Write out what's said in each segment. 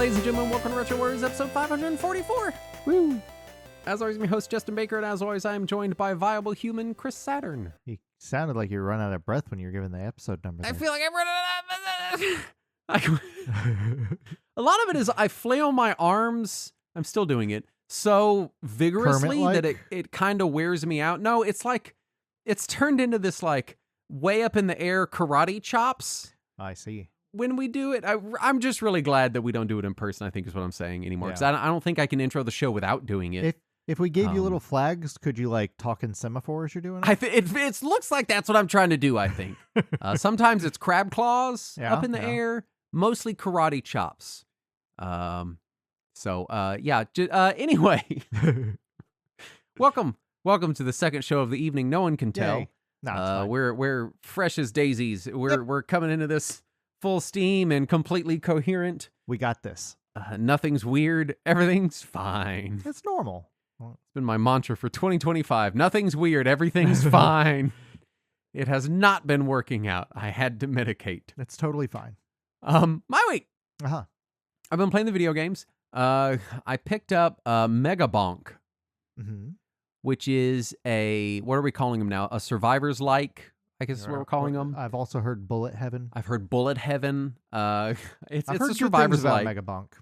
Ladies and gentlemen, welcome to Retro Warriors episode 544. Woo! As always, I'm your host, Justin Baker, and as always, I am joined by viable human Chris Saturn. You sounded like you were running out of breath when you were giving the episode number. I feel like I'm running out of A lot of it is I flail my arms. I'm still doing it so vigorously Kermit-like? that it kind of wears me out. No, it's like it's turned into this like way up in the air karate chops. I see. When we do it, I'm just really glad that we don't do it in person, I think is what I'm saying anymore. Because I don't think I can intro the show without doing it. If we gave you little flags, could you like talk in semaphore as you're doing it? It looks like that's what I'm trying to do, I think. Sometimes it's crab claws up in the air, mostly karate chops. Anyway, welcome to the second show of the evening. No one can tell. No, we're fresh as daisies. We're coming into this full steam and completely coherent. We got this. Nothing's weird. Everything's fine. It's normal. It's been my mantra for 2025. Nothing's weird. Everything's fine. It has not been working out. I had to medicate. It's totally fine. My week. Uh-huh. I've been playing the video games. I picked up Mega Bonk, which is what are we calling them now? A Survivors like, I guess is what we're calling them. I've also heard Bullet Heaven. I've heard Bullet Heaven. It's heard a Survivors like. Mega Bonk.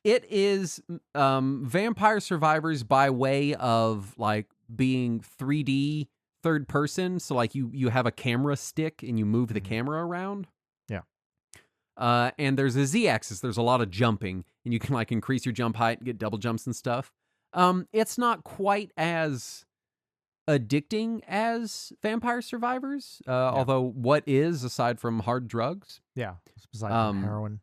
It is Vampire Survivors by way of like being 3D third person. So like you have a camera stick and you move the camera around. Yeah. And there's a Z-axis. There's a lot of jumping, and you can like increase your jump height and get double jumps and stuff. It's not quite as addicting as Vampire Survivors, although what is aside from hard drugs? Yeah, aside from heroin.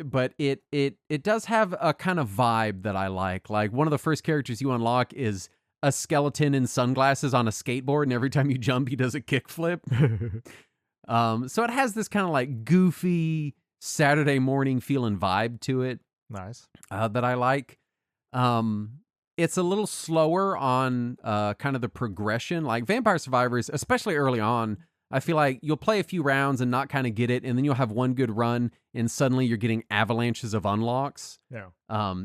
But it does have a kind of vibe that I like. Like one of the first characters you unlock is a skeleton in sunglasses on a skateboard, and every time you jump, he does a kickflip. So it has this kind of like goofy Saturday morning feeling vibe to it. Nice. That I like. It's a little slower on kind of the progression. Like Vampire Survivors, especially early on, I feel like you'll play a few rounds and not kind of get it, and then you'll have one good run, and suddenly you're getting avalanches of unlocks. Yeah.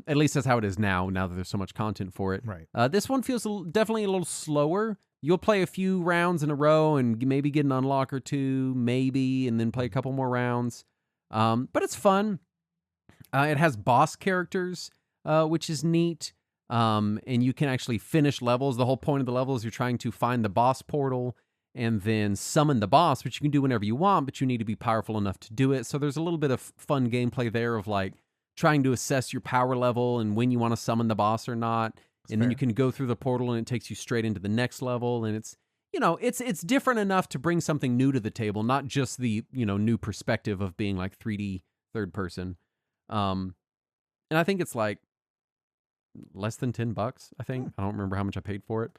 At least that's how it is now that there's so much content for it. Right. This one feels definitely a little slower. You'll play a few rounds in a row and maybe get an unlock or two, maybe, and then play a couple more rounds. But it's fun. It has boss characters, which is neat. And you can actually finish levels. The whole point of the level is you're trying to find the boss portal and then summon the boss, which you can do whenever you want, but you need to be powerful enough to do it. So there's a little bit of fun gameplay there of like trying to assess your power level and when you want to summon the boss or not. Then you can go through the portal and it takes you straight into the next level. And it's, it's different enough to bring something new to the table, not just the, new perspective of being like 3D third person. And I think it's like less than $10, I think. I don't remember how much I paid for it.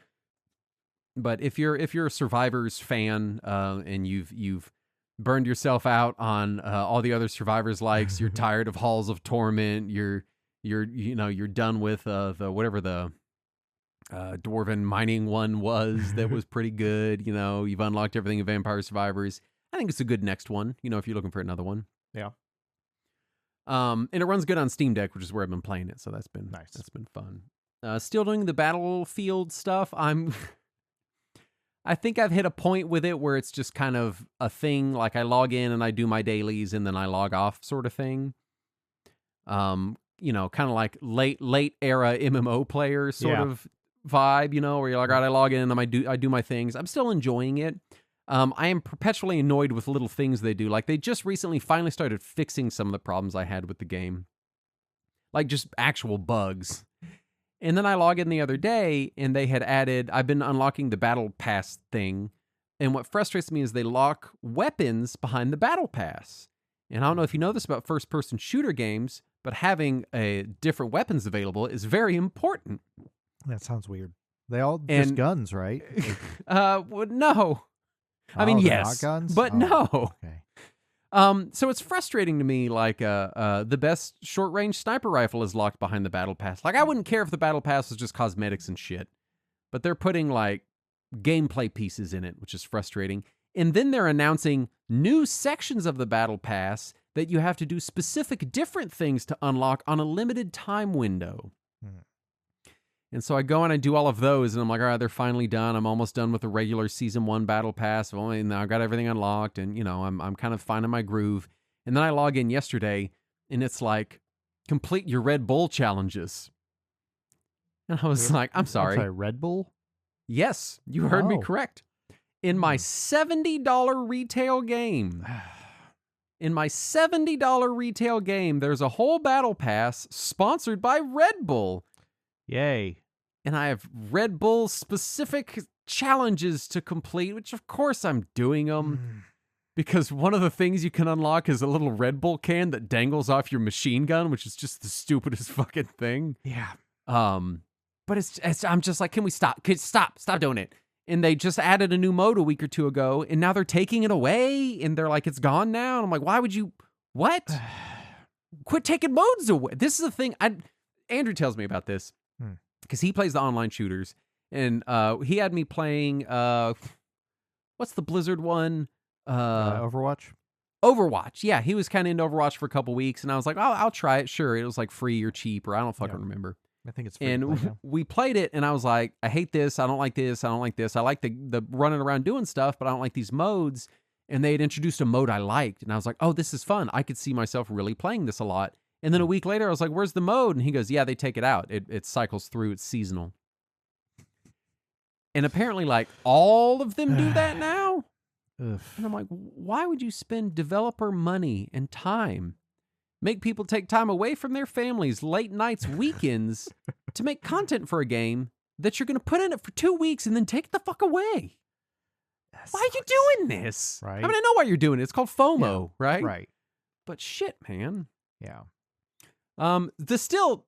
But if you're a Survivors fan and you've burned yourself out on all the other Survivors likes, you're tired of Halls of Torment, you're done with the whatever the Dwarven mining one was that was pretty good. You've unlocked everything in Vampire Survivors. I think it's a good next one. If you're looking for another one. Yeah. And it runs good on Steam Deck, which is where I've been playing it. So that's been nice. That's been fun. Still doing the Battlefield stuff. I think I've hit a point with it where it's just kind of a thing. Like I log in and I do my dailies and then I log off sort of thing. Kind of like late era MMO player sort of vibe, where you're like, all right, I log in and I do my things. I'm still enjoying it. I am perpetually annoyed with little things they do. Like they just recently finally started fixing some of the problems I had with the game. Like just actual bugs. And then I log in the other day and they had added, I've been unlocking the battle pass thing. And what frustrates me is they lock weapons behind the battle pass. And I don't know if you know this about first person shooter games, but having different weapons available is very important. That sounds weird. They all just guns, right? Well, no. I mean, yes, not guns? But no. Okay. So it's frustrating to me, like, the best short-range sniper rifle is locked behind the battle pass. Like, I wouldn't care if the battle pass was just cosmetics and shit. But they're putting, like, gameplay pieces in it, which is frustrating. And then they're announcing new sections of the battle pass that you have to do specific different things to unlock on a limited time window. And so I go and I do all of those, and I'm like, all right, they're finally done. I'm almost done with the regular Season 1 Battle Pass. And now I've got everything unlocked, and, I'm kind of finding my groove. And then I log in yesterday, and it's like, complete your Red Bull challenges. And I was like, I'm sorry. Red Bull? Yes, you heard me correct. In my $70 retail game, there's a whole battle pass sponsored by Red Bull. Yay. And I have Red Bull specific challenges to complete, which of course I'm doing them. Because one of the things you can unlock is a little Red Bull can that dangles off your machine gun, which is just the stupidest fucking thing. Yeah. But I'm just like, can we stop? Stop doing it. And they just added a new mode a week or two ago, and now they're taking it away, and they're like, it's gone now. And I'm like, why would you? What? Quit taking modes away. This is the thing. Andrew tells me about this because he plays the online shooters, and he had me playing. What's the Blizzard one? Overwatch. Overwatch. Yeah, he was kind of into Overwatch for a couple weeks, and I was like, oh, I'll try it. Sure, it was like free or cheap, or I don't fucking remember. I think it's free. And we played it, and I was like, I hate this. I don't like this. I don't like this. I like the running around doing stuff, but I don't like these modes. And they had introduced a mode I liked, and I was like, oh, this is fun. I could see myself really playing this a lot. And then a week later, I was like, where's the mode? And he goes, yeah, they take it out. It cycles through. It's seasonal. And apparently, like, all of them do that now. And I'm like, why would you spend developer money and time, make people take time away from their families, late nights, weekends, to make content for a game that you're going to put in it for 2 weeks and then take it the fuck away? Why are you doing this? Right. I mean, I know why you're doing it. It's called FOMO, right? Right. But shit, man. Yeah. Still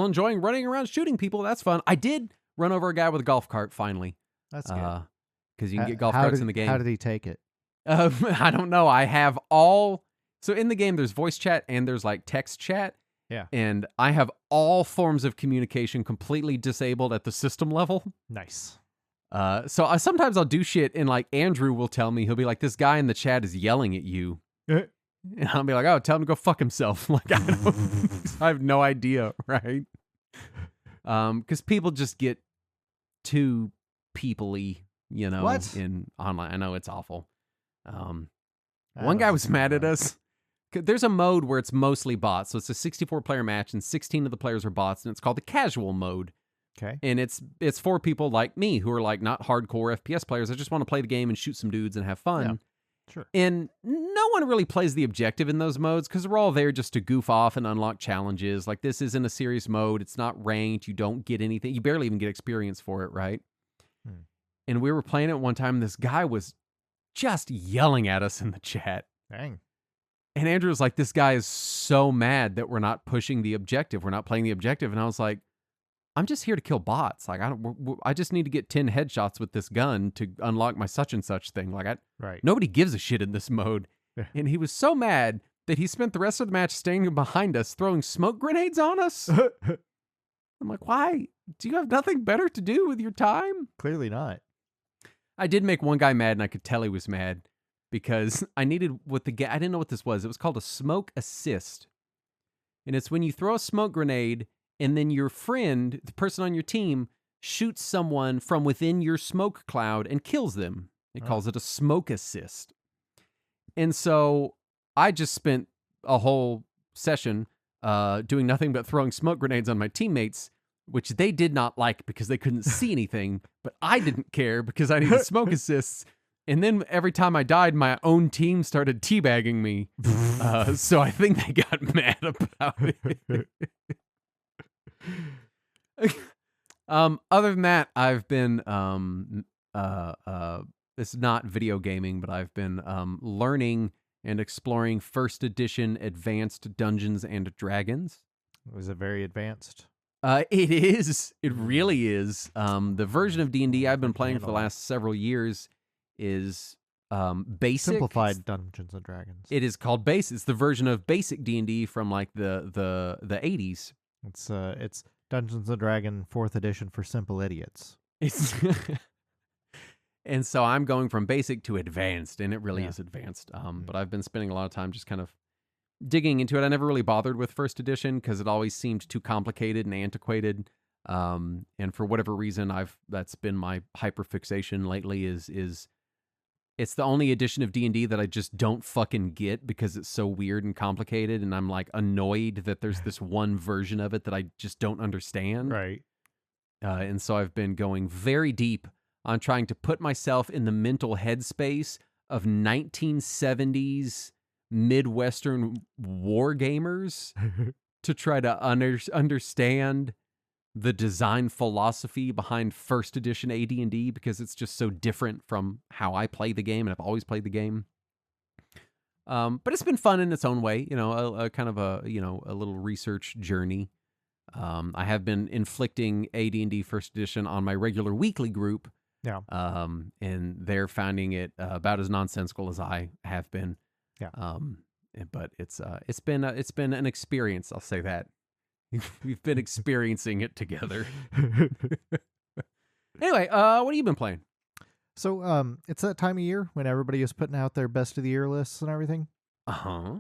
enjoying running around shooting people. That's fun. I did run over a guy with a golf cart finally. That's good. Because you can get golf carts in the game. How did he take it? I don't know. I have all... So in the game, there's voice chat and there's like text chat. Yeah. And I have all forms of communication completely disabled at the system level. Nice. So sometimes I'll do shit and like Andrew will tell me, he'll be like, this guy in the chat is yelling at you. And I'll be like, oh, tell him to go fuck himself. Like, I have no idea, right? Because people just get too people-y, What? in online. I know it's awful. One guy was mad at us. There's a mode where it's mostly bots. So it's a 64-player match, and 16 of the players are bots, and it's called the casual mode. Okay. And it's for people like me who are like not hardcore FPS players. I just want to play the game and shoot some dudes and have fun. Yeah. Sure. And no one really plays the objective in those modes because we're all there just to goof off and unlock challenges. Like, this isn't a serious mode. It's not ranked. You don't get anything. You barely even get experience for it, right? And we were playing it one time, and this guy was just yelling at us in the chat. Dang. And Andrew was like, this guy is so mad that we're not pushing the objective. We're not playing the objective. And I was like, I'm just here to kill bots. Like, I just need to get 10 headshots with this gun to unlock my such and such thing. Like, nobody gives a shit in this mode. Yeah. And he was so mad that he spent the rest of the match standing behind us, throwing smoke grenades on us. I'm like, why? Do you have nothing better to do with your time? Clearly not. I did make one guy mad, and I could tell he was mad because I needed I didn't know what this was. It was called a smoke assist. And it's when you throw a smoke grenade and then your friend, the person on your team, shoots someone from within your smoke cloud and kills them. It calls it a smoke assist. And so I just spent a whole session doing nothing but throwing smoke grenades on my teammates, which they did not like because they couldn't see anything, but I didn't care because I needed smoke assists. And then every time I died, my own team started teabagging me. So I think they got mad about it. Other than that, I've been it's not video gaming, but I've been learning and exploring first edition advanced Dungeons and Dragons. Was it very advanced? It is. It really is. The version of D&D I've been playing for the last several years is basic. Simplified Dungeons and Dragons. It is called basic. It's the version of basic D&D from like the 80s. It's Dungeons and Dragons 4th edition for simple idiots. It's and so I'm going from basic to advanced, and it really is advanced. But I've been spending a lot of time just kind of digging into it. I never really bothered with first edition because it always seemed too complicated and antiquated. And for whatever reason, that's been my hyperfixation lately. Is it's the only edition of D&D that I just don't fucking get because it's so weird and complicated, and I'm like annoyed that there's this one version of it that I just don't understand. Right. And so I've been going very deep on trying to put myself in the mental headspace of 1970s Midwestern war gamers to try to understand the design philosophy behind first edition AD&D, because it's just so different from how I play the game, and I've always played the game. But it's been fun in its own way, a kind of a little research journey. I have been inflicting AD&D first edition on my regular weekly group. Yeah. And they're finding it about as nonsensical as I have been. Yeah. But it's been an experience. I'll say that. We've been experiencing it together. Anyway, what have you been playing? So, it's that time of year when everybody is putting out their best of the year lists and everything. Uh-huh.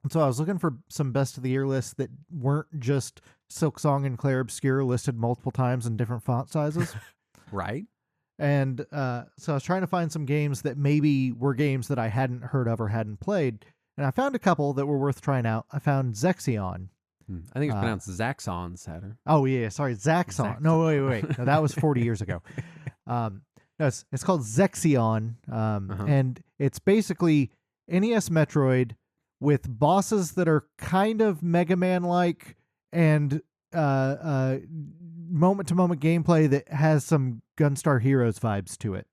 And so I was looking for some best of the year lists that weren't just Silksong and Clair Obscure listed multiple times in different font sizes. Right. And so I was trying to find some games that maybe were games that I hadn't heard of or hadn't played. And I found a couple that were worth trying out. I found Zexion. I think it's pronounced Zaxxon, Satter. Oh, yeah. Sorry. Zaxxon. No, wait. No, that was 40 years ago. No, it's called Zexion. And it's basically NES Metroid with bosses that are kind of Mega Man-like and moment-to-moment gameplay that has some Gunstar Heroes vibes to it.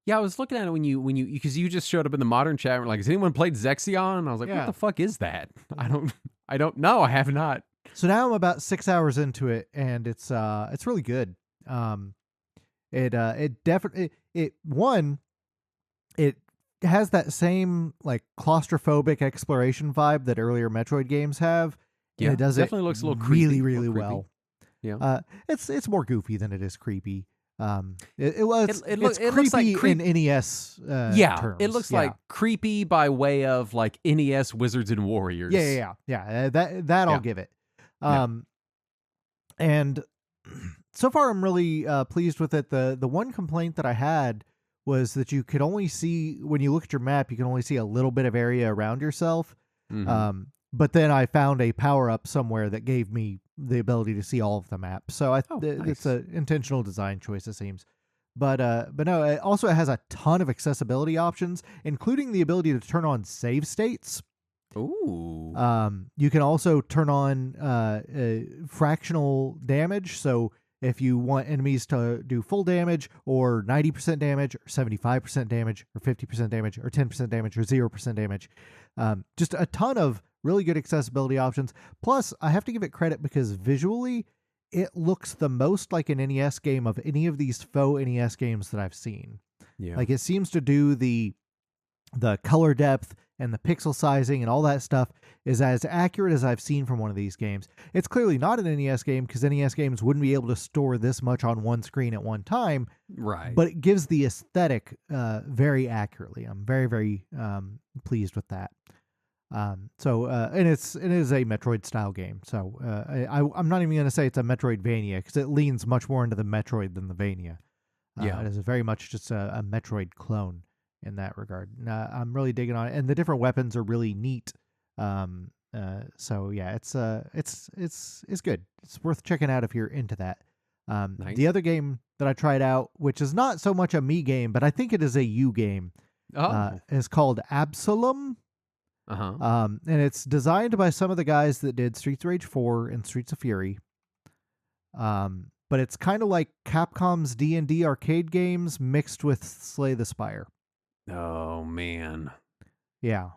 Yeah, I was looking at it when you because you just showed up in the modern chat and were like, has anyone played Zexion? And I was like, what the fuck is that? I don't know. I have not. So now I'm about 6 hours into it, and it's really good. It definitely it has that same like claustrophobic exploration vibe that earlier Metroid games have. Yeah, it does definitely it looks a little creepy, really well. Yeah, it's more goofy than it is creepy. It's creepy looks like in NES. Terms. It looks like creepy by way of like NES Wizards and Warriors. Yeah. That I'll give it. And so far I'm really pleased with it. The one complaint that I had was that you could only see, when you look at your map, you can only see a little bit of area around yourself. Mm-hmm. But then I found a power up somewhere that gave me the ability to see all of the map. So nice. It's an intentional design choice, it seems. But no, it also has a ton of accessibility options, including the ability to turn on save states. Ooh. You can also turn on fractional damage. So if you want enemies to do full damage or 90% damage or 75% damage or 50% damage or 10% damage or 0% damage, just a ton of really good accessibility options. Plus, I have to give it credit because visually it looks the most like an NES game of any of these faux NES games that I've seen. Yeah. Like it seems to do the color depth and the pixel sizing and all that stuff is as accurate as I've seen from one of these games. It's clearly not an NES game because NES games wouldn't be able to store this much on one screen at one time. Right. But it gives the aesthetic very accurately. I'm very, very pleased with that. And it is a Metroid style game. So I'm not even going to say it's a Metroidvania because it leans much more into the Metroid than the Vania. It is very much just a Metroid clone in that regard. I'm really digging on it, and the different weapons are really neat. So yeah, it's good. It's worth checking out if you're into that. Nice. The other game that I tried out, which is not so much a me game, but I think it is a you game, is called Absalom. And it's designed by some of the guys that did Streets of Rage 4 and Streets of Fury. But it's kind of like Capcom's D&D arcade games mixed with Slay the Spire. Oh, man. Yeah.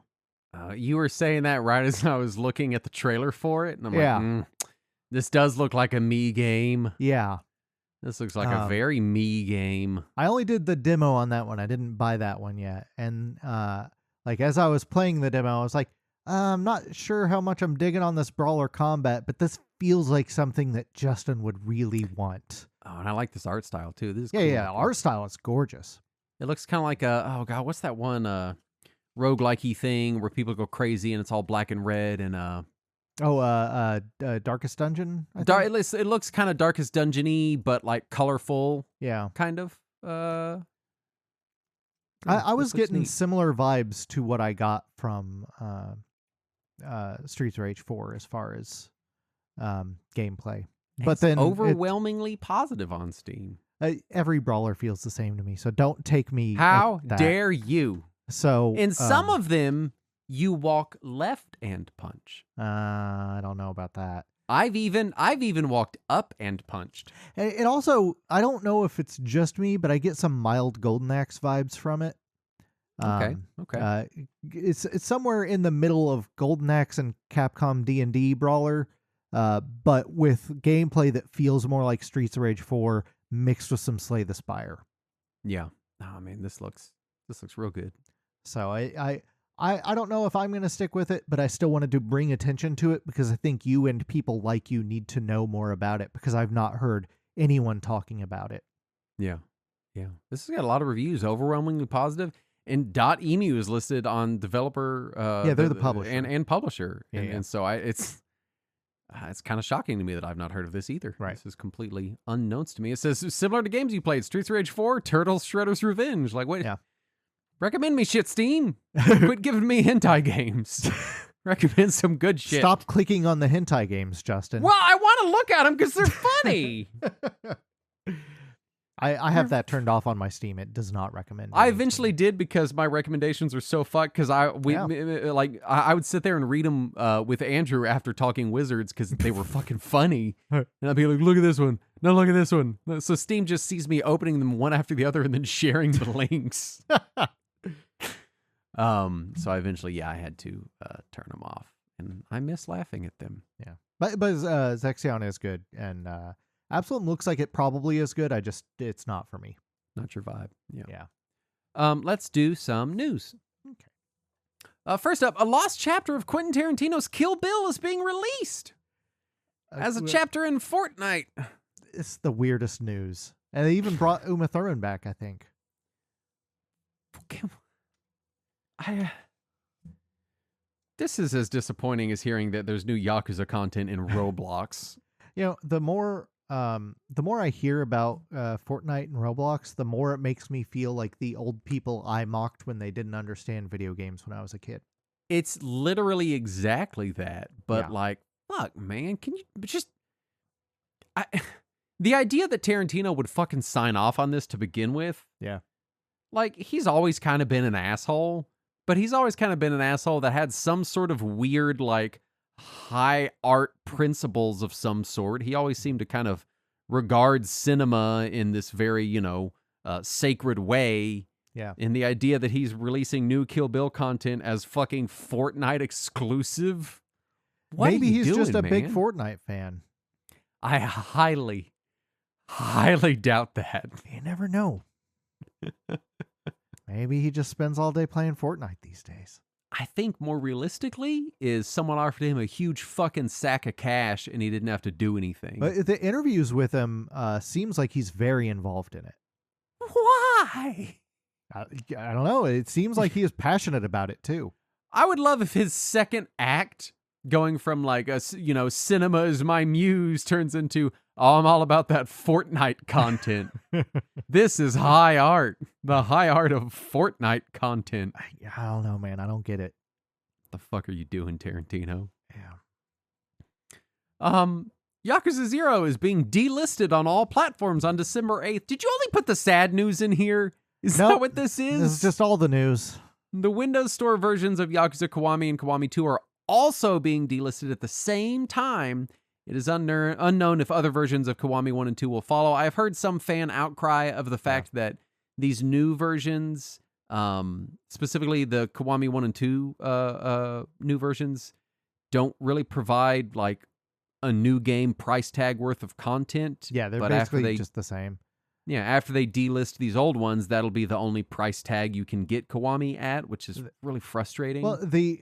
You were saying that right as I was looking at the trailer for it, and I'm like, this does look like a me game. Yeah. This looks like a very me game. I only did the demo on that one. I didn't buy that one yet. And like as I was playing the demo, I was like, I'm not sure how much I'm digging on this brawler combat, but this feels like something that Justin would really want. Oh, and I like this art style too. This is cool. Yeah. Art style is gorgeous. It looks kind of like what's that one roguelike-y thing where people go crazy and it's all black and red and Darkest Dungeon. I think? it looks kind of Darkest Dungeon-y, but like colorful, Yeah. kind of. I was this looks getting neat. similar vibes to what I got from Streets of Rage 4 as far as gameplay. But It's then overwhelmingly positive on Steam. every brawler feels the same to me, so don't take me. How at that. dare you? So In some of them, you walk left and punch. I don't know about that. I've even walked up and punched. It also, I don't know if it's just me, but I get some mild Golden Axe vibes from it. Okay. It's somewhere in the middle of Golden Axe and Capcom D&D brawler, but with gameplay that feels more like Streets of Rage 4 mixed with some Slay the Spire. Yeah. Oh man, this looks real good. So I don't know if I'm going to stick with it, but I still wanted to bring attention to it because I think you and people like you need to know more about it because I've not heard anyone talking about it. Yeah. Yeah. This has got a lot of reviews, overwhelmingly positive. And .emu is listed on developer. They're the publisher and publisher, Yeah, and so it's kind of shocking to me that I've not heard of this either. Right. This is completely unknowns to me. It says similar to games you played: Streets of Rage 4, Turtles, Shredder's Revenge. Like, wait, Yeah. recommend me shit, Steam. Quit giving me hentai games. Recommend some good shit. Stop clicking on the hentai games, Justin. Well, I want to look at them because they're funny. I have that turned off on my Steam. It does not recommend. I anything. eventually did because my recommendations are so fucked. Because I would sit there and read them with Andrew after talking Wizards because they were fucking funny, and I'd be like, "Look at this one, no, look at this one." So Steam just sees me opening them one after the other and then sharing the links. So I eventually, I had to turn them off, and I miss laughing at them. Yeah, but Zexion is good, and Absalom looks like it probably is good. It's not for me. Not your vibe. Yeah. Yeah. Let's do some news. Okay. First up, a lost chapter of Quentin Tarantino's Kill Bill is being released as a chapter in Fortnite. It's the weirdest news, and they even brought Uma Thurman back. I think. This is as disappointing as hearing that there's new Yakuza content in Roblox. You know, the more I hear about Fortnite and Roblox, the more it makes me feel like the old people I mocked when they didn't understand video games when I was a kid. It's literally exactly that, but Yeah. like, fuck, man, can you just? The idea that Tarantino would fucking sign off on this to begin with, Yeah. like he's always kind of been an asshole, but he's always kind of been an asshole that had some sort of weird like high art principles of some sort. He always seemed to kind of regard cinema in this very, sacred way. Yeah. And the idea that he's releasing new Kill Bill content as fucking Fortnite exclusive. What Maybe are you he's just doing, a big man? Fortnite fan. I highly doubt that. You never know. Maybe he just spends all day playing Fortnite these days. I think more realistically is someone offered him a huge fucking sack of cash and he didn't have to do anything. But the interviews with him seems like he's very involved in it. Why? I don't know. It seems like he is passionate about it too. I would love if his second act, going from like cinema is my muse, turns into, oh, I'm all about that Fortnite content. This is high art, the high art of Fortnite content. I don't know, man. I don't get it. The fuck are you doing, Tarantino? Yeah. Yakuza 0 is being delisted on all platforms on December 8th. Did you only put the sad news in here? Is that what this is? This is just all the news. The Windows Store versions of Yakuza Kiwami and Kiwami 2 are also being delisted at the same time. It is unknown if other versions of Kiwami 1 and 2 will follow. I've heard some fan outcry of the fact that these new versions, specifically the Kiwami 1 and 2 new versions, don't really provide like a new game price tag worth of content. Yeah, they're but basically just the same. Yeah, after they delist these old ones, that'll be the only price tag you can get Kiwami at, which is really frustrating. Well, they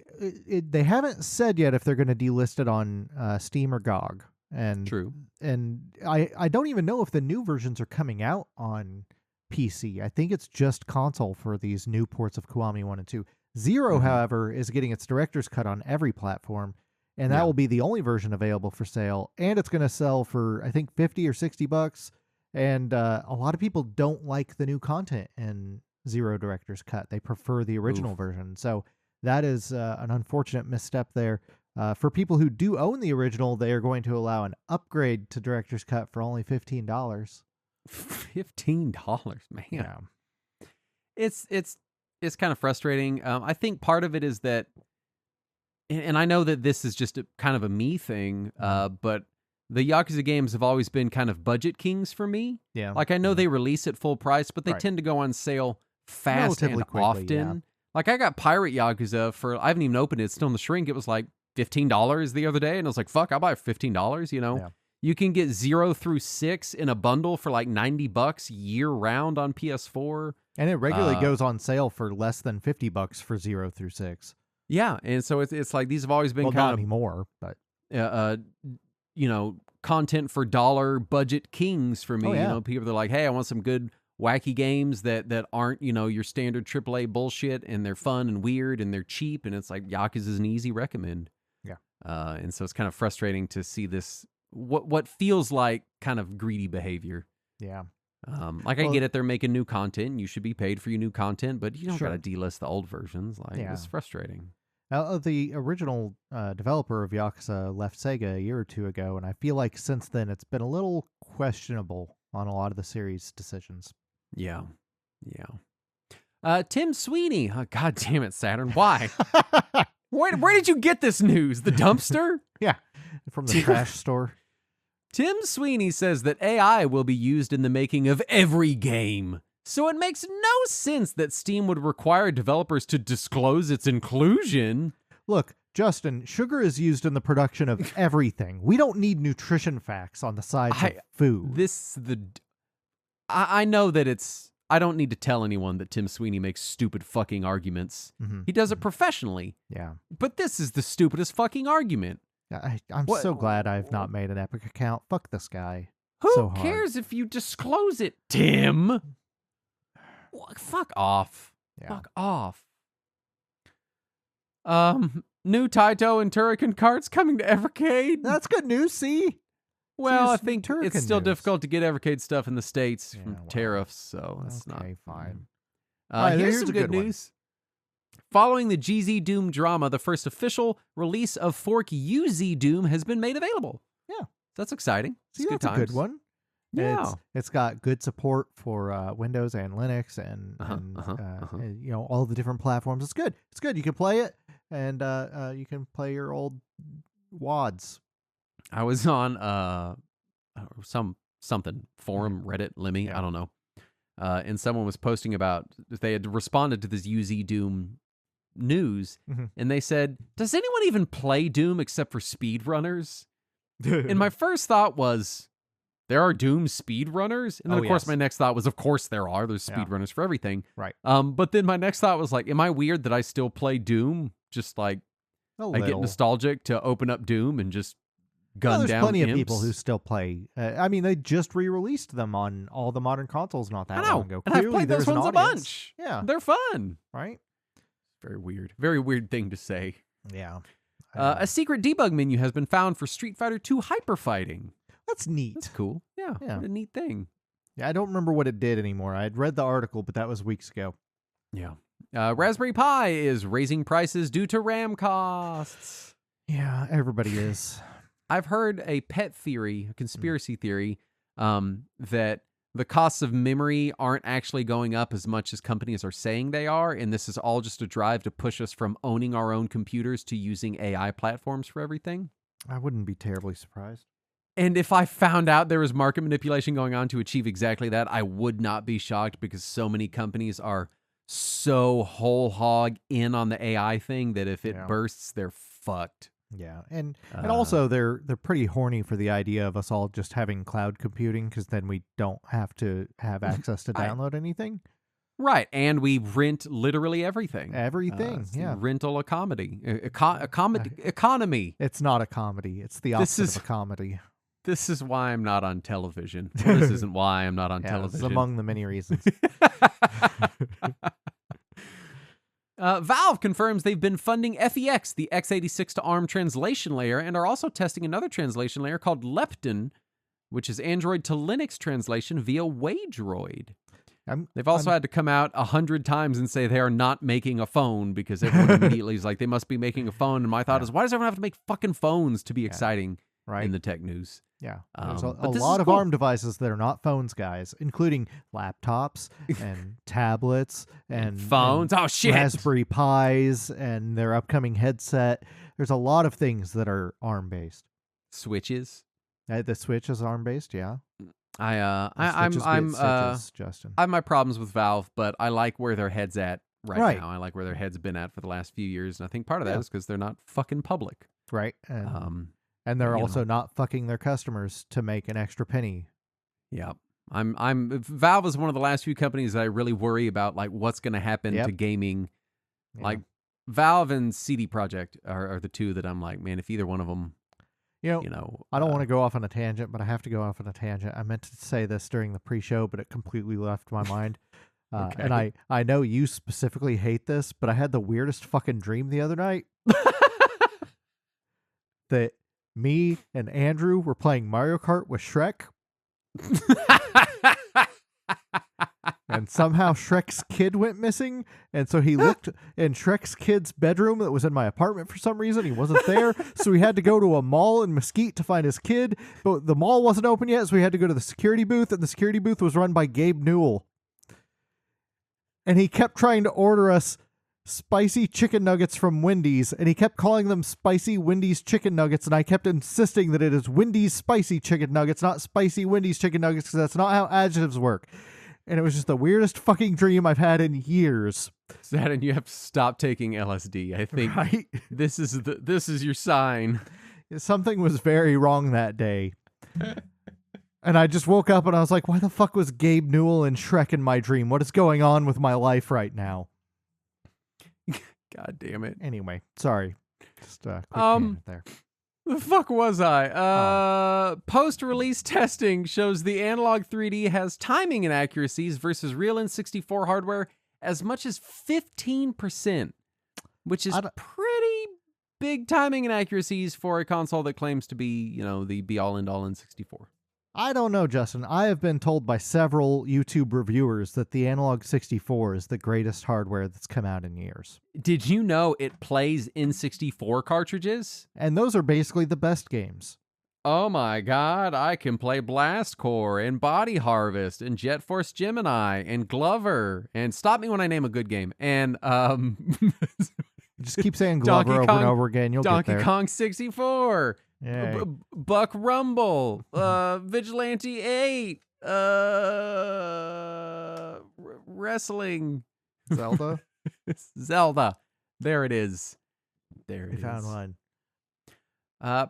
haven't said yet if they're going to delist it on Steam or GOG. And True. And I don't even know if the new versions are coming out on PC. I think it's just console for these new ports of Kiwami 1 and 2. Zero, Mhm. however, is getting its director's cut on every platform, and that Yeah. will be the only version available for sale. And it's going to sell for I think $50 or $60. And a lot of people don't like the new content in Zero director's cut; they prefer the original Oof. version. So that is an unfortunate misstep there. For people who do own the original, they are going to allow an upgrade to director's cut for only $15. $15, man. Yeah. It's kind of frustrating. I think part of it is that, and I know that this is just kind of a me thing, but the Yakuza games have always been kind of budget kings for me. Yeah. Like, I know they release at full price, but they Right. tend to go on sale fast Relatively and quickly, often. yeah. Like, I got Pirate Yakuza for, I haven't even opened it. It's still in the shrink. It was like $15 the other day. And I was like, fuck, I'll buy it for $15, you know? Yeah. You can get 0 through 6 in a bundle for like $90 year round on PS4. And it regularly Uh, goes on sale for less than $50 for 0 through 6. Yeah. And so it's like these have always been Well, not kind of, anymore, but you know, content for dollar budget kings for me. Oh, yeah. You know, people are like, hey, I want some good wacky games that aren't, you know, your standard AAA bullshit, and they're fun and weird and they're cheap, and it's like Yakuza is an easy recommend. Yeah. And so it's kind of frustrating to see this what feels like kind of greedy behavior. yeah. Like, I Well- get it, they're making new content. You should be paid for your new content, but you don't Sure. got to delist the old versions. Like, Yeah. it's frustrating. Now, the original developer of Yakuza left Sega a year or two ago, and I feel like since then it's been a little questionable on a lot of the series' decisions. Yeah. Yeah. Tim Sweeney. Oh, God damn it, Saturn. Why? Where did you get this news? The dumpster? Yeah, from the trash store. Tim Sweeney says that AI will be used in the making of every game. So it makes no sense that Steam would require developers to disclose its inclusion. Look, Justin, sugar is used in the production of everything. We don't need nutrition facts on the sides of food. I know that I don't need to tell anyone that Tim Sweeney makes stupid fucking arguments. Mhm. He does it professionally. Yeah. But this is the stupidest fucking argument. I'm What- so glad I've not made an Epic account. Fuck this guy. Who So hard. cares if you disclose it, Tim? Fuck off. Yeah. Fuck off. New Taito and Turrican carts coming to Evercade. That's good news, see? Well, I it's think Turrican it's still news. difficult to get Evercade stuff in the States Yeah, from well, tariffs, so it's not. okay, fine. Here's here's some a good good one. news. Following the GZ Doom drama, the first official release of Fork UZ Doom has been made available. Yeah. That's exciting. See, It's that's a good one. Yeah. It's got good support for Windows and Linux and, and, you know, all the different platforms. It's good. It's good. You can play it, and you can play your old wads. I was on something forum, Reddit, Lemmy, Yeah. I don't know. And someone was posting about they had responded to this UZ Doom news, Mhm. and they said, "Does anyone even play Doom except for speedrunners?" And my first thought was, there are Doom speedrunners? And then, Oh, of course, yes. my next thought was, of course there are. There's Yeah. speedrunners for everything. Right. But then my next thought was like, am I weird that I still play Doom? Just like, A I get little. nostalgic to open up Doom and just gun Well, there's down plenty imps. of people who still play. I mean, they just re-released them on all the modern consoles not that I know, long ago. and I've Clearly, played those there's an ones a audience. bunch. Yeah. They're fun. Right? Very weird thing to say. Yeah. A secret debug menu has been found for Street Fighter 2 hyper fighting. That's neat. That's cool. Yeah, Yeah. what a neat thing. Yeah, I don't remember what it did anymore. I had read the article, but that was weeks ago. Yeah. Raspberry Pi is raising prices due to RAM costs. Yeah, everybody is. I've heard a pet theory, a conspiracy theory, that the costs of memory aren't actually going up as much as companies are saying they are, and this is all just a drive to push us from owning our own computers to using AI platforms for everything. I wouldn't be terribly surprised. And if I found out there was market manipulation going on to achieve exactly that, I would not be shocked, because so many companies are so whole hog in on the AI thing that if it Yeah. bursts, they're fucked. Yeah, and also they're pretty horny for the idea of us all just having cloud computing, because then we don't have to have access to download anything. Right, and we rent literally everything. Everything, It's the yeah. rental economy. Economy. It's not a comedy. It's the This opposite is- of a comedy. This is why I'm not on television. Well, this isn't why I'm not on Yeah, it's television. among the many reasons. Valve confirms they've been funding FEX, the x86 to ARM translation layer, and are also testing another translation layer called Lepton, which is Android to Linux translation via Waydroid. They've also had to come out 100 times and say they are not making a phone because everyone immediately is like, they must be making a phone. And my thought is, why does everyone have to make fucking phones to be exciting in the tech news? Yeah, there's a but lot of cool. ARM devices that are not phones, guys, including laptops and tablets and phones. And oh, shit. Raspberry Pis and their upcoming headset. There's a lot of things that are ARM-based. Switches. The Switch is ARM-based, yeah. I'm Justin. I have my problems with Valve, but I like where their head's at Right. now. I like where their head's been at for the last few years, and I think part of that is because they're not fucking public. Right. And they're you also know. not fucking their customers to make an extra penny. Yeah. Valve is one of the last few companies that I really worry about, like, what's going to happen to gaming. Yeah. Like, Valve and CD Projekt are the two that I'm like, man, if either one of them, I don't want to go off on a tangent, but I have to go off on a tangent. I meant to say this during the pre-show, but it completely left my mind. Okay. And I know you specifically hate this, but I had the weirdest fucking dream the other night that me and Andrew were playing Mario Kart with Shrek. And somehow Shrek's kid went missing. And so he looked in Shrek's kid's bedroom that was in my apartment for some reason. He wasn't there. So we had to go to a mall in Mesquite to find his kid. But the mall wasn't open yet. So we had to go to the security booth. And the security booth was run by Gabe Newell. And he kept trying to order us spicy chicken nuggets from Wendy's. And he kept calling them spicy Wendy's chicken nuggets. And I kept insisting that it is Wendy's spicy chicken nuggets, not spicy Wendy's chicken nuggets, because that's not how adjectives work. And it was just the weirdest fucking dream I've had in years. Sad, you have to stop taking LSD. I think Right? this is your sign. Something was very wrong that day. And I just woke up and I was like, why the fuck was Gabe Newell and Shrek in my dream? What is going on with my life right now? God damn it. Anyway, sorry. Just quick tangent there. The fuck was I? Post-release testing shows the Analog 3D has timing inaccuracies versus real N64 hardware as much as 15%, which is pretty big timing inaccuracies for a console that claims to be, the be-all, end-all N64. I don't know, Justin. I have been told by several YouTube reviewers that the Analog 64 is the greatest hardware that's come out in years. Did you know it plays N64 cartridges? And those are basically the best games. Oh my god, I can play Blast Core and Body Harvest and Jet Force Gemini and Glover and stop me when I name a good game. And just keep saying Glover over and over again. You'll Donkey get there. Kong 64. Buck Rumble, Vigilante 8, Wrestling. Zelda? Zelda. There it is. We found one.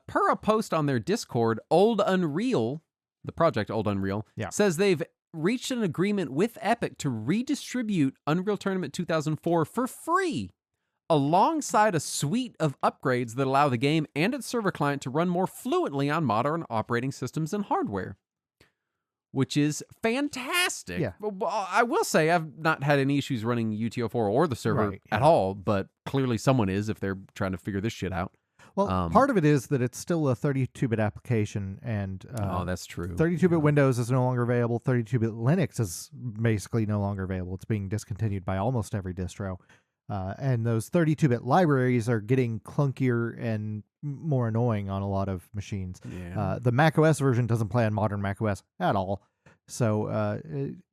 Per a post on their Discord, Old Unreal, the project Old Unreal, says they've reached an agreement with Epic to redistribute Unreal Tournament 2004 for free, alongside a suite of upgrades that allow the game and its server client to run more fluently on modern operating systems and hardware, which is fantastic. Yeah. I will say I've not had any issues running UTO4 or the server at all, but clearly someone is if they're trying to figure this shit out. Well, part of it is that it's still a 32-bit application, and that's true. 32-bit Windows is no longer available. 32-bit Linux is basically no longer available. It's being discontinued by almost every distro. And those 32-bit libraries are getting clunkier and more annoying on a lot of machines. Yeah. The macOS version doesn't play on modern macOS at all. So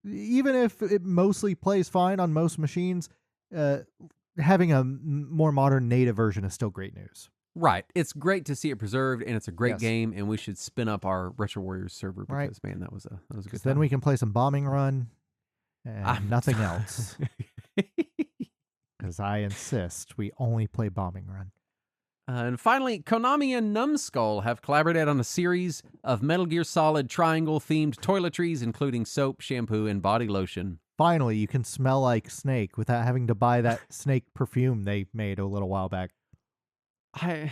even if it mostly plays fine on most machines, having a more modern native version is still great news. Right. It's great to see it preserved, and it's a great game, and we should spin up our Retro Warriors server because, man, that was a good time. Then we can play some Bombing Run and nothing else. Because I insist we only play Bombing Run. And finally, Konami and Numskull have collaborated on a series of Metal Gear Solid Triangle-themed toiletries, including soap, shampoo, and body lotion. Finally, you can smell like Snake without having to buy that Snake perfume they made a little while back. I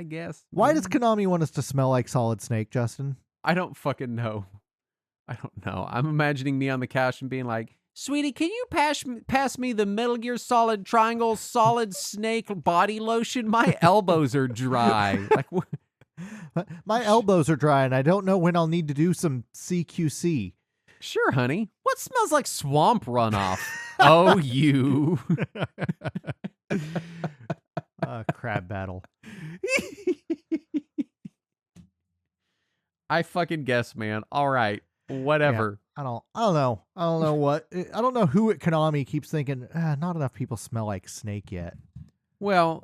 guess. Why does Konami want us to smell like Solid Snake, Justin? I don't fucking know. I don't know. I'm imagining me on the couch and being like, Sweetie, can you pass me the Metal Gear Solid Triangle Solid Snake body lotion? My elbows are dry. Like, My elbows are dry, and I don't know when I'll need to do some CQC. Sure, honey. What smells like swamp runoff? Oh, you. Crab battle. I fucking guess, man. All right. Whatever. Yeah, I don't know. I don't know what. I don't know who at Konami keeps thinking, not enough people smell like Snake yet. Well,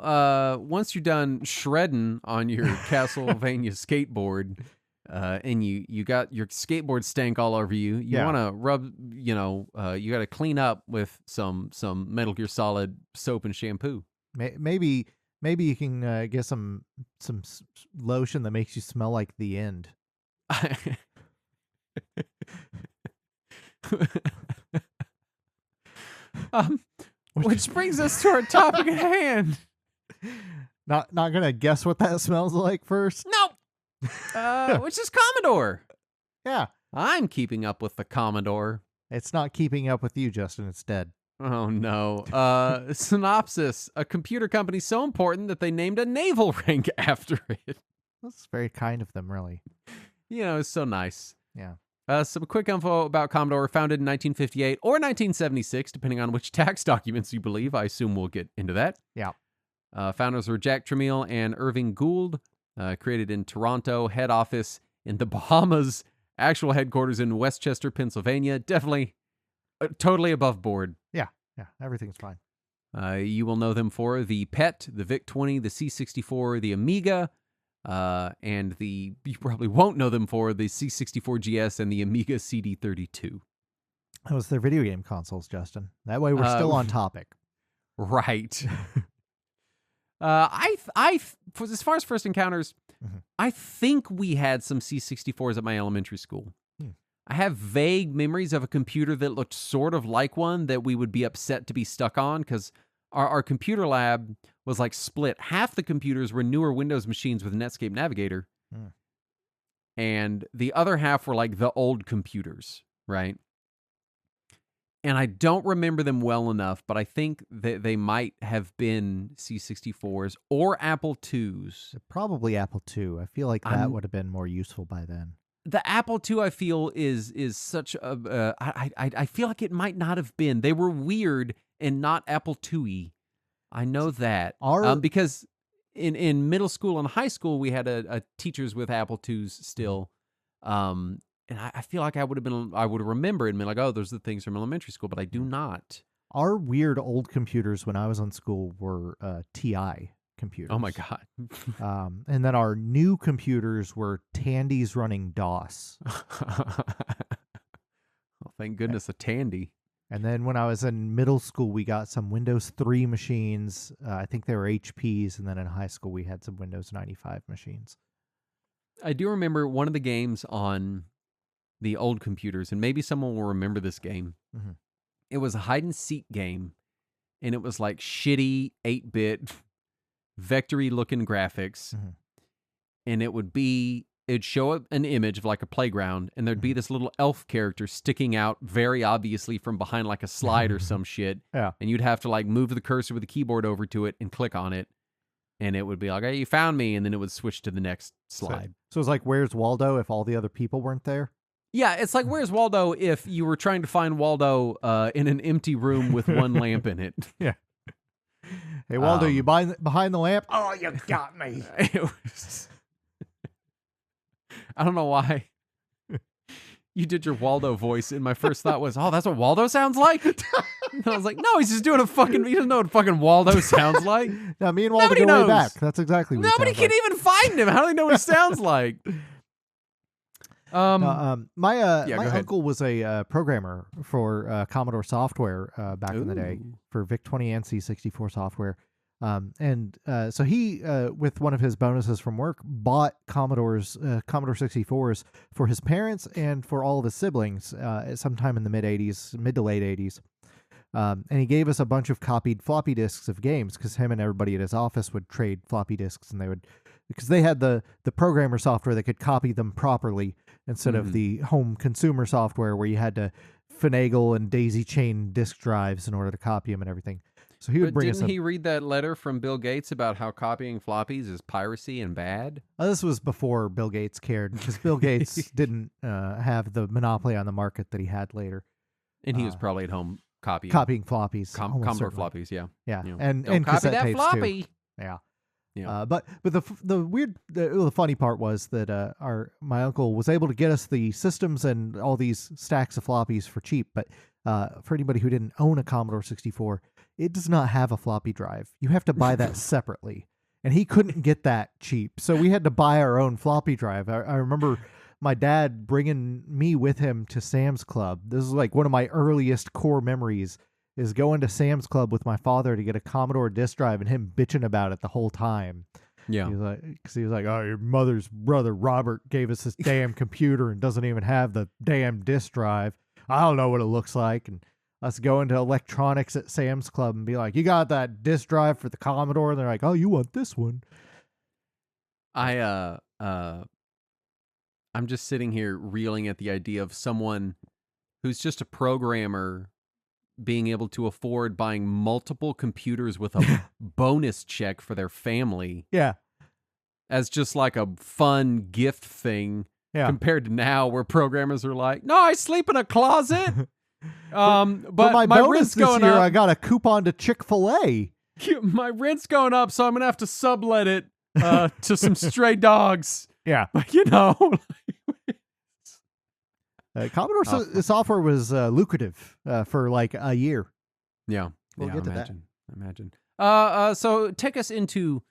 once you're done shredding on your Castlevania skateboard, and you got your skateboard stank all over you, you want to rub, you got to clean up with some Metal Gear Solid soap and shampoo. Maybe you can get some lotion that makes you smell like the end. Which brings us to our topic at hand. Not gonna guess what that smells like first. Nope. Which is Commodore. Yeah, I'm keeping up with the Commodore. it's not keeping up with you, Justin. It's dead. Oh no. Synopsis: a computer company so important that they named a naval rank after it. That's very kind of them, really. It's so nice. Yeah. Some quick info about Commodore. Founded in 1958 or 1976, depending on which tax documents you believe. I assume we'll get into that. Yeah. Founders were Jack Tramiel and Irving Gould. Created in Toronto, head office in the Bahamas, actual headquarters in Westchester, Pennsylvania. Definitely totally above board. Yeah. Everything's fine. You will know them for the PET, the VIC-20, the C64, the Amiga, and you probably won't know them for the C64 GS and the Amiga CD32. That was their video game consoles, Justin. That way we're still on topic. Right. As far as first encounters, I think we had some C64s at my elementary school. I have vague memories of a computer that looked sort of like one that we would be upset to be stuck on because our computer lab was like split. Half the computers were newer Windows machines with Netscape Navigator, and the other half were like the old computers, right? And I don't remember them well enough, but I think that they might have been C64s or Apple IIs. Probably Apple II. I feel like that would have been more useful by then. The Apple II, I feel, is such a... I feel like it might not have been. They were weird and not Apple II-y. I know that. Because in middle school and high school, we had a teachers with Apple IIs still. And I feel like I would have remembered and been like, oh, those are the things from elementary school, but I do not. Our weird old computers when I was in school were TI computers. Oh my God. And then our new computers were Tandy's running DOS. Oh, thank goodness a Tandy. And then when I was in middle school, we got some Windows 3 machines. I think they were HPs. And then in high school, we had some Windows 95 machines. I do remember one of the games on the old computers, and maybe someone will remember this game. It was a hide-and-seek game, and it was like shitty 8-bit, vectory looking graphics, and it'd show up an image of like a playground, and there'd be this little elf character sticking out very obviously from behind like a slide or some shit, and you'd have to like move the cursor with the keyboard over to it and click on it, and it would be like, hey, you found me, and then it would switch to the next slide. So it's like, where's Waldo if all the other people weren't there? Yeah, it's like, where's Waldo if you were trying to find Waldo in an empty room with one lamp in it? Yeah. Hey, Waldo, you behind the lamp? Oh, you got me. I don't know why you did your Waldo voice, and my first thought was, oh, that's what Waldo sounds like? And I was like, no, he's just doing he doesn't know what fucking Waldo sounds like. Now, me and Waldo go way back. That's exactly what Nobody can even find him. How do they know what he sounds like? My uncle was a programmer for Commodore software back in the day for VIC-20 and C64 software. So he, with one of his bonuses from work, bought Commodore 64s for his parents and for all of his siblings sometime in the mid to late 80s. And he gave us a bunch of copied floppy disks of games because him and everybody at his office would trade floppy disks, and because they had the programmer software that could copy them properly instead of the home consumer software where you had to finagle and daisy chain disk drives in order to copy them and everything. So he would But bring us. didn't he read that letter from Bill Gates about how copying floppies is piracy and bad? This was before Bill Gates cared, because Bill Gates didn't have the monopoly on the market that he had later. And he was probably at home copying floppies, Commodore certainly. floppies. Yeah, Yeah, You know, and don't copy cassette that tapes floppy. too. Yeah. Yeah. But the funny part was that my uncle was able to get us the systems and all these stacks of floppies for cheap. But for anybody who didn't own a Commodore 64, it does not have a floppy drive. You have to buy that separately, and he couldn't get that cheap, so we had to buy our own floppy drive. I remember my dad bringing me with him to Sam's Club. This is like one of my earliest core memories. Is going to Sam's Club with my father to get a Commodore disk drive and him bitching about it the whole time. Yeah. He was like, oh, your mother's brother Robert gave us this damn computer and doesn't even have the damn disk drive. I don't know what it looks like. And us go into electronics at Sam's Club and be like, you got that disk drive for the Commodore? And they're like, oh, you want this one? I'm just sitting here reeling at the idea of someone who's just a programmer being able to afford buying multiple computers with a bonus check for their family. Yeah. As just like a fun gift thing. Yeah. Compared to now where programmers are like, no, I sleep in a closet. But my bonus rent's this going year, up. I got a coupon to Chick-fil-A. My rent's going up, so I'm going to have to sublet it to some stray dogs. Yeah. But you know... Commodore software was lucrative for like a year. Yeah. We'll get to that. Imagine. So take us into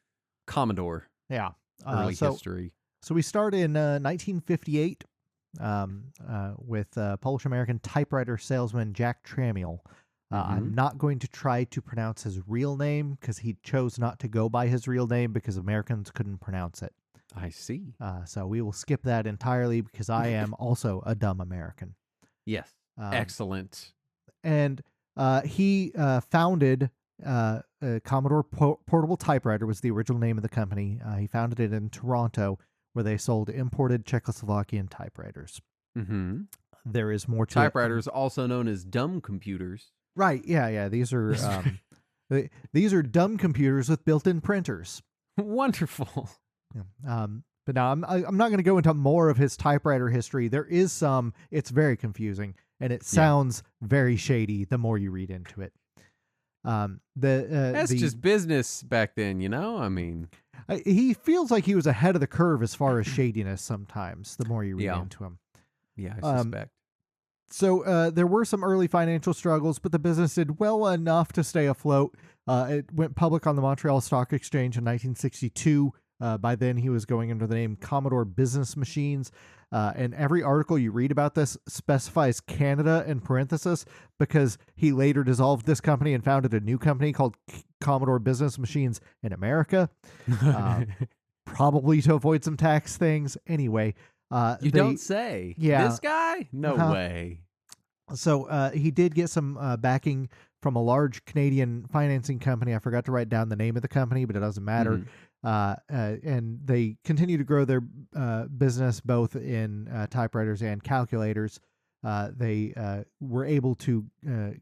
Commodore. Yeah. Early history. So we start in 1958 with Polish-American typewriter salesman Jack Tramiel. I'm not going to try to pronounce his real name because he chose not to go by his real name because Americans couldn't pronounce it. I see. So we will skip that entirely because I am also a dumb American. Yes. Excellent. And he founded Commodore Portable Typewriter was the original name of the company. He founded it in Toronto, where they sold imported Czechoslovakian typewriters. Mm-hmm. There is more to typewriters, also known as dumb computers. Right. Yeah. These are these are dumb computers with built-in printers. Wonderful. But now I'm not going to go into more of his typewriter history. There is some. It's very confusing, and it sounds very shady the more you read into it. That's just business back then, you know? I mean... he feels like he was ahead of the curve as far as shadiness sometimes, the more you read into him. Yeah, I suspect. So there were some early financial struggles, but the business did well enough to stay afloat. It went public on the Montreal Stock Exchange in 1962. By then, he was going under the name Commodore Business Machines. And every article you read about this specifies Canada in parenthesis because he later dissolved this company and founded a new company called Commodore Business Machines in America, probably to avoid some tax things. Anyway. You don't say. Yeah. This guy? No way. So he did get some backing from a large Canadian financing company. I forgot to write down the name of the company, but it doesn't matter. And they continue to grow their business both in typewriters and calculators. They were able to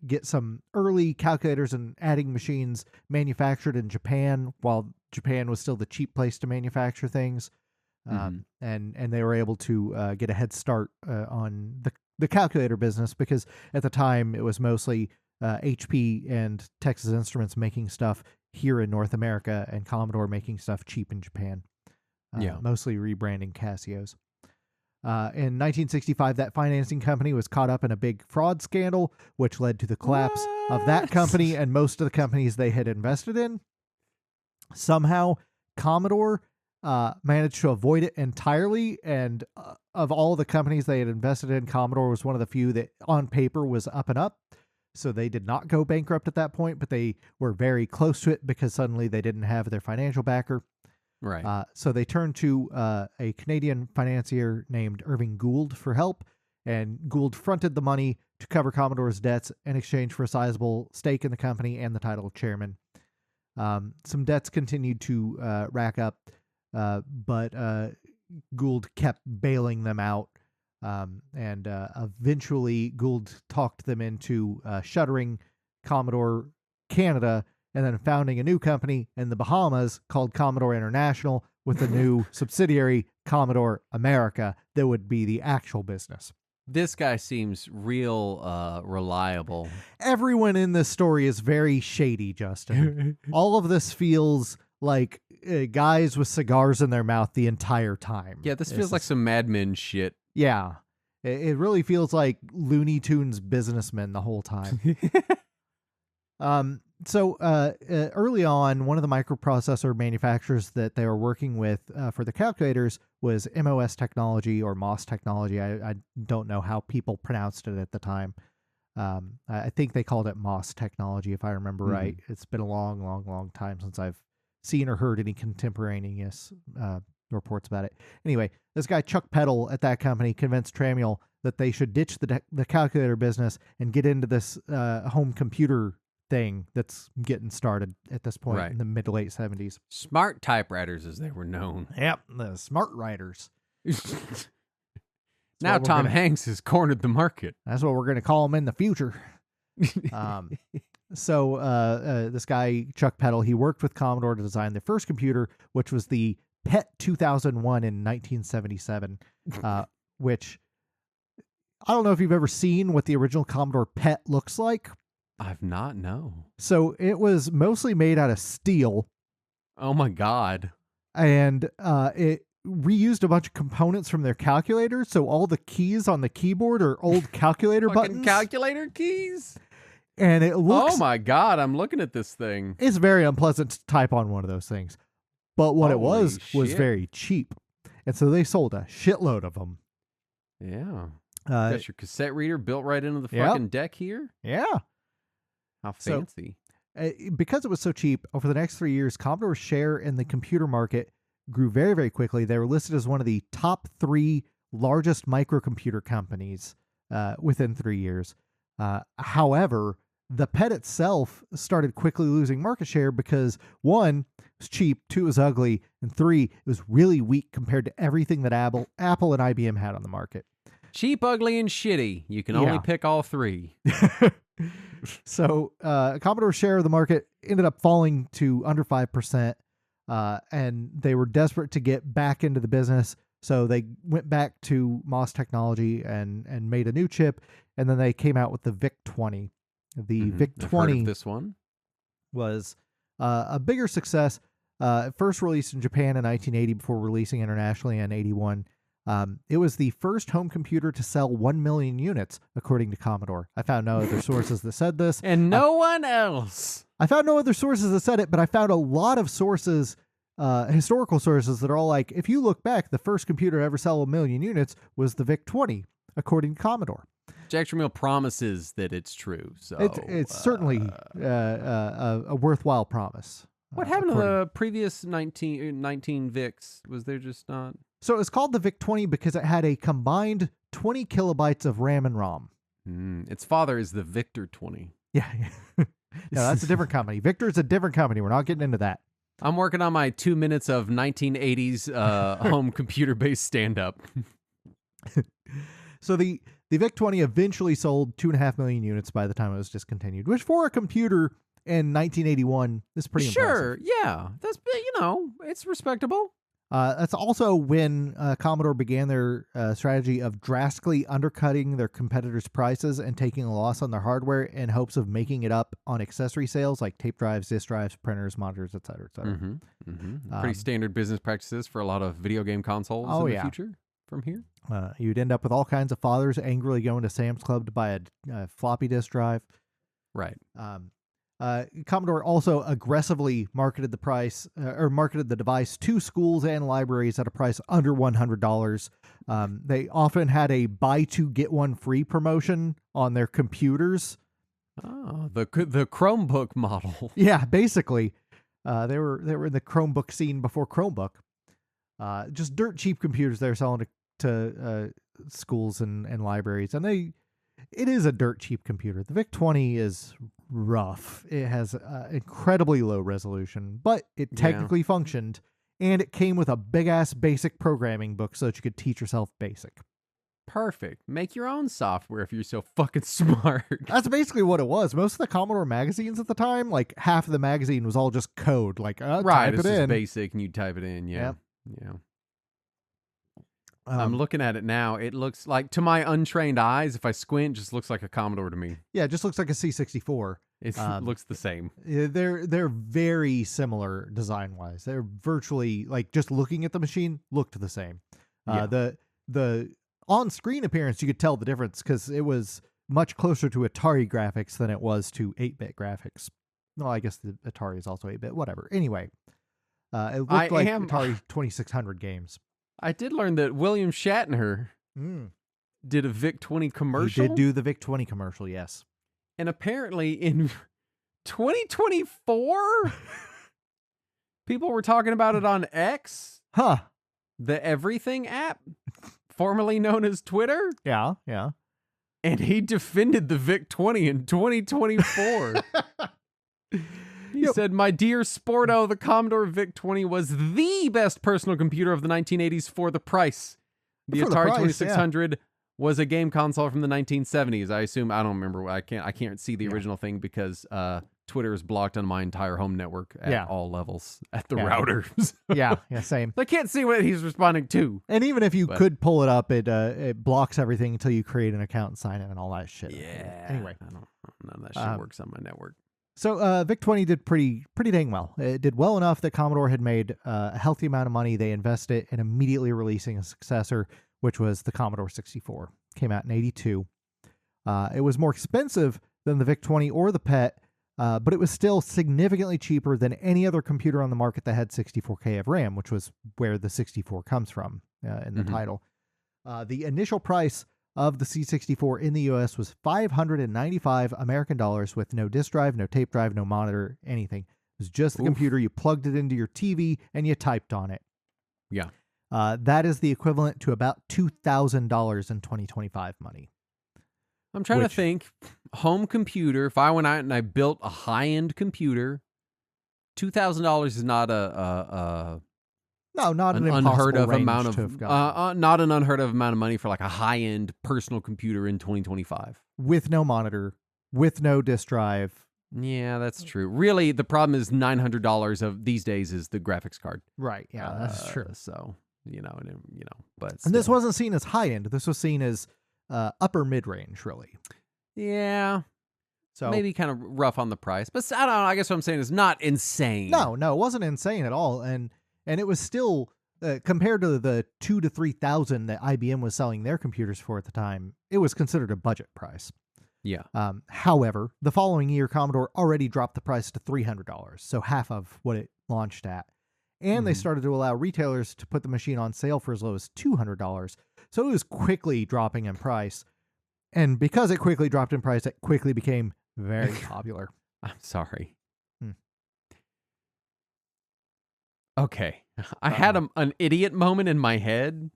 get some early calculators and adding machines manufactured in Japan while Japan was still the cheap place to manufacture things. And they were able to get a head start on the calculator business because at the time it was mostly HP and Texas Instruments making stuff here in North America and Commodore making stuff cheap in Japan. Mostly rebranding Casios. In 1965, that financing company was caught up in a big fraud scandal, which led to the collapse of that company and most of the companies they had invested in. Somehow, Commodore managed to avoid it entirely, and of all the companies they had invested in, Commodore was one of the few that on paper was up and up. So they did not go bankrupt at that point, but they were very close to it because suddenly they didn't have their financial backer. Right. So they turned to a Canadian financier named Irving Gould for help, and Gould fronted the money to cover Commodore's debts in exchange for a sizable stake in the company and the title of chairman. Some debts continued to rack up, but Gould kept bailing them out. and eventually Gould talked them into shuttering Commodore Canada and then founding a new company in the Bahamas called Commodore International with a new subsidiary, Commodore America, that would be the actual business. This guy seems real reliable. Everyone in this story is very shady, Justin. All of this feels like guys with cigars in their mouth the entire time. Yeah, this feels like some Mad Men shit. Yeah. It really feels like Looney Tunes businessmen the whole time. So early on, one of the microprocessor manufacturers that they were working with for the calculators was MOS technology or MOS technology. I don't know how people pronounced it at the time. I think they called it MOS technology, if I remember right. It's been a long, long, long time since I've seen or heard any contemporaneous reports about it. Anyway, this guy Chuck Peddle at that company convinced Tramuel that they should ditch the calculator business and get into this home computer thing that's getting started at this point in the mid to late 70s. Smart typewriters, as they were known. Yep, the smart writers. Now Tom Hanks has cornered the market. That's what we're going to call them in the future. So this guy, Chuck Peddle, he worked with Commodore to design the first computer, which was the PET 2001 in 1977, which I don't know if you've ever seen what the original Commodore PET looks like. I've not, no. So it was mostly made out of steel. Oh my God. And it reused a bunch of components from their calculator. So all the keys on the keyboard are old calculator buttons. Calculator keys? And it looks... Oh my God, I'm looking at this thing. It's very unpleasant to type on one of those things. But what it was very cheap. And so they sold a shitload of them. Yeah. Got your cassette reader built right into the fucking deck here? Yeah. How fancy. So, because it was so cheap, over the next 3 years, Commodore's share in the computer market grew very, very quickly. They were listed as one of the top 3 largest microcomputer companies within 3 years. However, the PET itself started quickly losing market share because 1, it was cheap, 2, it was ugly, and 3, it was really weak compared to everything that Apple and IBM had on the market. Cheap, ugly, and shitty. You can only pick all 3. So Commodore's share of the market ended up falling to under 5%, and they were desperate to get back into the business. So they went back to MOS technology and made a new chip, and then they came out with the VIC-20. The VIC-20 I've heard of this one. Was a bigger success. First released in Japan in 1980 before releasing internationally in 81. It was the first home computer to sell 1 million units, according to Commodore. I found no other sources that said this. And no one else. I found no other sources that said it, but I found a lot of sources, historical sources, that are all like, if you look back, the first computer to ever sell 1 million units was the VIC-20, according to Commodore. Jack Tramiel promises that it's true. So it's certainly a worthwhile promise. What happened to the previous 19 VICs? Was there just not... So it was called the VIC-20 because it had a combined 20 kilobytes of RAM and ROM. Its father is the Victor 20. Yeah. No, that's a different company. Victor's a different company. We're not getting into that. I'm working on my 2 minutes of 1980s home computer-based stand-up. So the VIC-20 eventually sold 2.5 million units by the time it was discontinued, which for a computer in 1981 is pretty impressive. Sure, yeah. That's, it's respectable. That's also when Commodore began their strategy of drastically undercutting their competitors' prices and taking a loss on their hardware in hopes of making it up on accessory sales like tape drives, disk drives, printers, monitors, et cetera, et cetera. Pretty standard business practices for a lot of video game consoles in the future from here. You'd end up with all kinds of fathers angrily going to Sam's Club to buy a floppy disk drive. Right. Commodore also aggressively marketed the device to schools and libraries at a price under $100. They often had a buy two get one free promotion on their computers. Oh, the Chromebook model. Yeah, basically, they were in the Chromebook scene before Chromebook. Just dirt cheap computers they're selling to schools and libraries, and it is a dirt cheap computer. The VIC-20 is rough. It has incredibly low resolution, but it technically functioned, and it came with a big ass basic programming book so that you could teach yourself BASIC. Perfect. Make your own software if you're so fucking smart. That's basically what it was. Most of the Commodore magazines at the time, like half of the magazine was all just code. Like, Right, type it's it just in. basic and you type it in. Yeah. Yep. Yeah. I'm looking at it now. It looks like, to my untrained eyes, if I squint, it just looks like a Commodore to me. Yeah, it just looks like a C64. It looks the same. They're very similar design wise. They're virtually like just looking at the machine looked the same. The on screen appearance you could tell the difference because it was much closer to Atari graphics than it was to 8-bit graphics. No, I guess the Atari is also 8-bit. Whatever. Anyway, it looked like Atari 2600 games. I did learn that William Shatner did a VIC-20 commercial. He did do the VIC-20 commercial, yes. And apparently in 2024, people were talking about it on X. Huh. The Everything app, formerly known as Twitter. Yeah. And he defended the VIC-20 in 2024. He said, "My dear Sporto, the Commodore VIC-20 was the best personal computer of the 1980s for the price. The Atari 2600 was a game console from the 1970s. I assume, I don't remember. I can't see the original thing because Twitter is blocked on my entire home network at all levels at the router. yeah, same. I can't see what he's responding to. And even if you could pull it up, it blocks everything until you create an account and sign in and all that shit. Yeah. Anyway, none of that shit works on my network. So VIC-20 did pretty dang well. It did well enough that Commodore had made a healthy amount of money. They invested in immediately releasing a successor, which was the Commodore 64. Came out in 82. It was more expensive than the VIC-20 or the PET, but it was still significantly cheaper than any other computer on the market that had 64K of RAM, which was where the 64 comes from in the title. The initial price of the C64 in the US was $595 American dollars with no disk drive, no tape drive, no monitor, anything. It was just the computer. You plugged it into your TV and you typed on it. Yeah. That is the equivalent to about $2,000 in 2025 money. I'm trying to think. Home computer, if I went out and I built a high-end computer, $2,000 is not not an unheard of amount of not an unheard of amount of money for like a high-end personal computer in 2025 with no monitor, with no disk drive. Yeah, that's true. Really, the problem is $900 of these days is the graphics card. Right. Yeah, that's true. So but and this wasn't seen as high end. This was seen as upper mid range, really. Yeah. So maybe kind of rough on the price, but I don't know. I guess what I'm saying is not insane. No, it wasn't insane at all, and it was still compared to the 2,000 to 3,000 that IBM was selling their computers for at the time. It was considered a budget price. Yeah. However, the following year, Commodore already dropped the price to $300, so half of what it launched at. And they started to allow retailers to put the machine on sale for as low as $200. So it was quickly dropping in price. And because it quickly dropped in price, it quickly became very popular. I'm sorry. Okay. I had an idiot moment in my head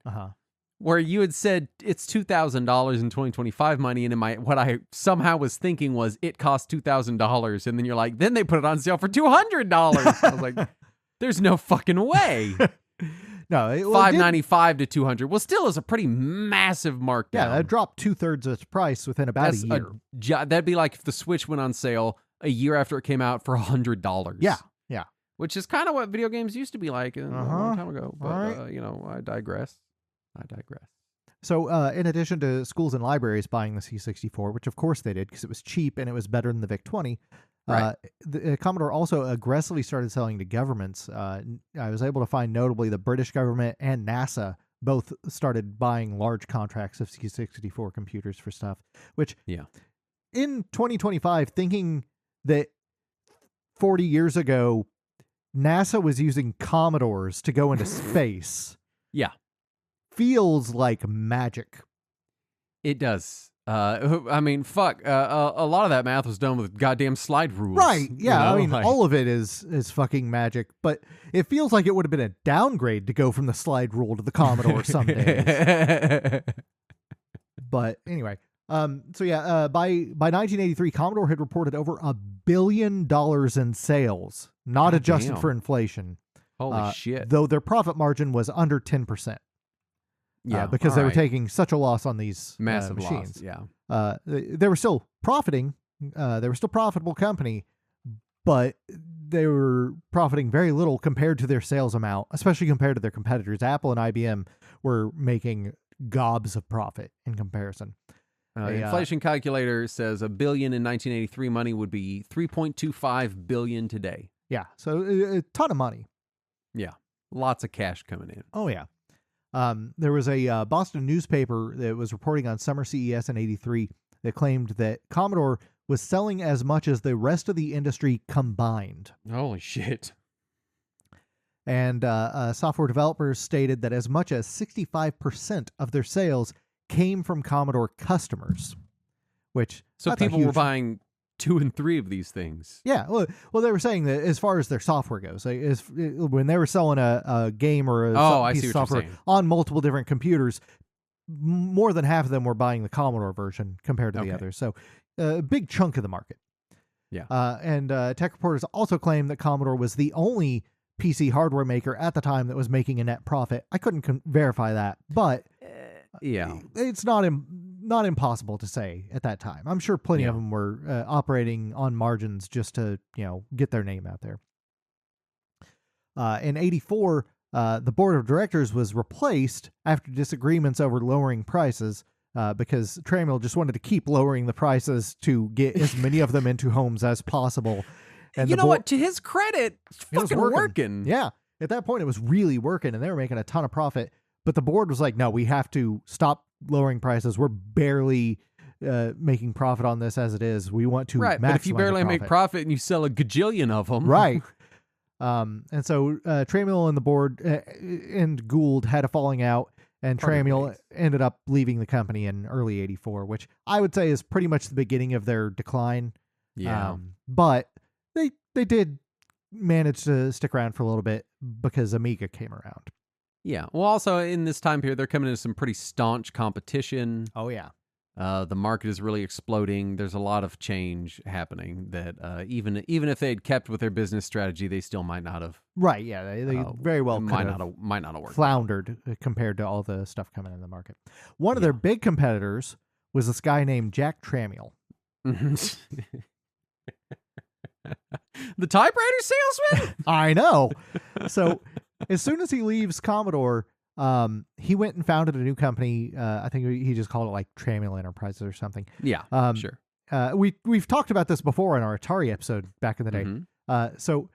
where you had said it's $2,000 in 2025 money. And what I somehow was thinking was it cost $2,000. And then you're like, then they put it on sale for $200. I was like, there's no fucking way. No, $595 to $200. Well, still is a pretty massive markdown. Yeah, it dropped 2/3 of its price within about a year. That'd be like if the Switch went on sale a year after it came out for $100. Yeah. Which is kind of what video games used to be like a long time ago. But I digress. So, in addition to schools and libraries buying the C64, which of course they did because it was cheap and it was better than the VIC-20. Right. The Commodore also aggressively started selling to governments. I was able to find notably the British government and NASA both started buying large contracts of C64 computers for stuff, which in 2025, thinking that 40 years ago, NASA was using Commodores to go into space. Yeah. Feels like magic. It does. I mean, fuck. A lot of that math was done with goddamn slide rules. Right. Yeah. I mean, all of it is fucking magic, but it feels like it would have been a downgrade to go from the slide rule to the Commodore some days. But anyway, by 1983, Commodore had reported over $1 billion in sales, not adjusted for inflation. Holy shit. Though their profit margin was under 10%. Yeah, because all they were right. taking such a loss on these Massive machines. loss. Yeah. They were still profiting. They were still a profitable company, but they were profiting very little compared to their sales amount, especially compared to their competitors. Apple and IBM were making gobs of profit in comparison. Inflation calculator says $1 billion in 1983 money would be $3.25 billion today. Yeah, so a ton of money. Yeah, lots of cash coming in. Oh, yeah. There was a Boston newspaper that was reporting on summer CES in 83 that claimed that Commodore was selling as much as the rest of the industry combined. Holy shit. And software developers stated that as much as 65% of their sales came from Commodore customers, which so people were buying 2 and 3 of these things. Yeah, well, they were saying that as far as their software goes, when they were selling a game or a piece of software on multiple different computers, more than half of them were buying the Commodore version compared to the others. So a big chunk of the market. Yeah. And tech reporters also claim that Commodore was the only PC hardware maker at the time that was making a net profit. I couldn't verify that, but it's not impossible to say at that time. I'm sure plenty of them were operating on margins just to get their name out there. In 84, the board of directors was replaced after disagreements over lowering prices because Tramiel just wanted to keep lowering the prices to get as many of them into homes as possible. And you know what? To his credit, it's fucking working. Yeah. At that point, it was really working, and they were making a ton of profit. But the board was like, no, we have to stop lowering prices. We're barely making profit on this as it is. We want to maximize but if you barely make profit and you sell a gajillion of them. Right. And so Tramiel and the board and Gould had a falling out, and Tramiel ended up leaving the company in early 84, which I would say is pretty much the beginning of their decline. Yeah. But they did manage to stick around for a little bit because Amiga came around. Yeah. Well, also in this time period, they're coming into some pretty staunch competition. Oh, yeah. The market is really exploding. There's a lot of change happening that even if they had kept with their business strategy, they still might not have. Right. Yeah. They very well might not have worked. Floundered compared to all the stuff coming in the market. One of their big competitors was this guy named Jack Tramiel. The typewriter salesman? I know. So as soon as he leaves Commodore, he went and founded a new company. I think he just called it like Tramiel Enterprises or something. Yeah, sure. We've talked about this before in our Atari episode back in the day. Mm-hmm. So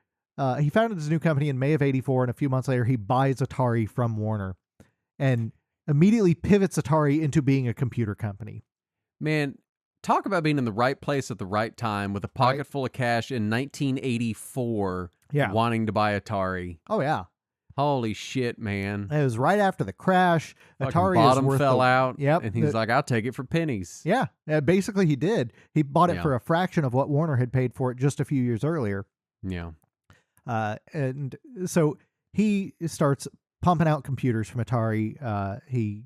he founded his new company in May of 84, and a few months later he buys Atari from Warner and immediately pivots Atari into being a computer company. Man, talk about being in the right place at the right time with a pocket full of cash in 1984 wanting to buy Atari. Oh, yeah. Holy shit, man. It was right after the crash. Atari bottom fell out. Yep. And he's like, I'll take it for pennies. Yeah. Basically, he did. He bought it for a fraction of what Warner had paid for it just a few years earlier. Yeah. And so he starts pumping out computers from Atari. He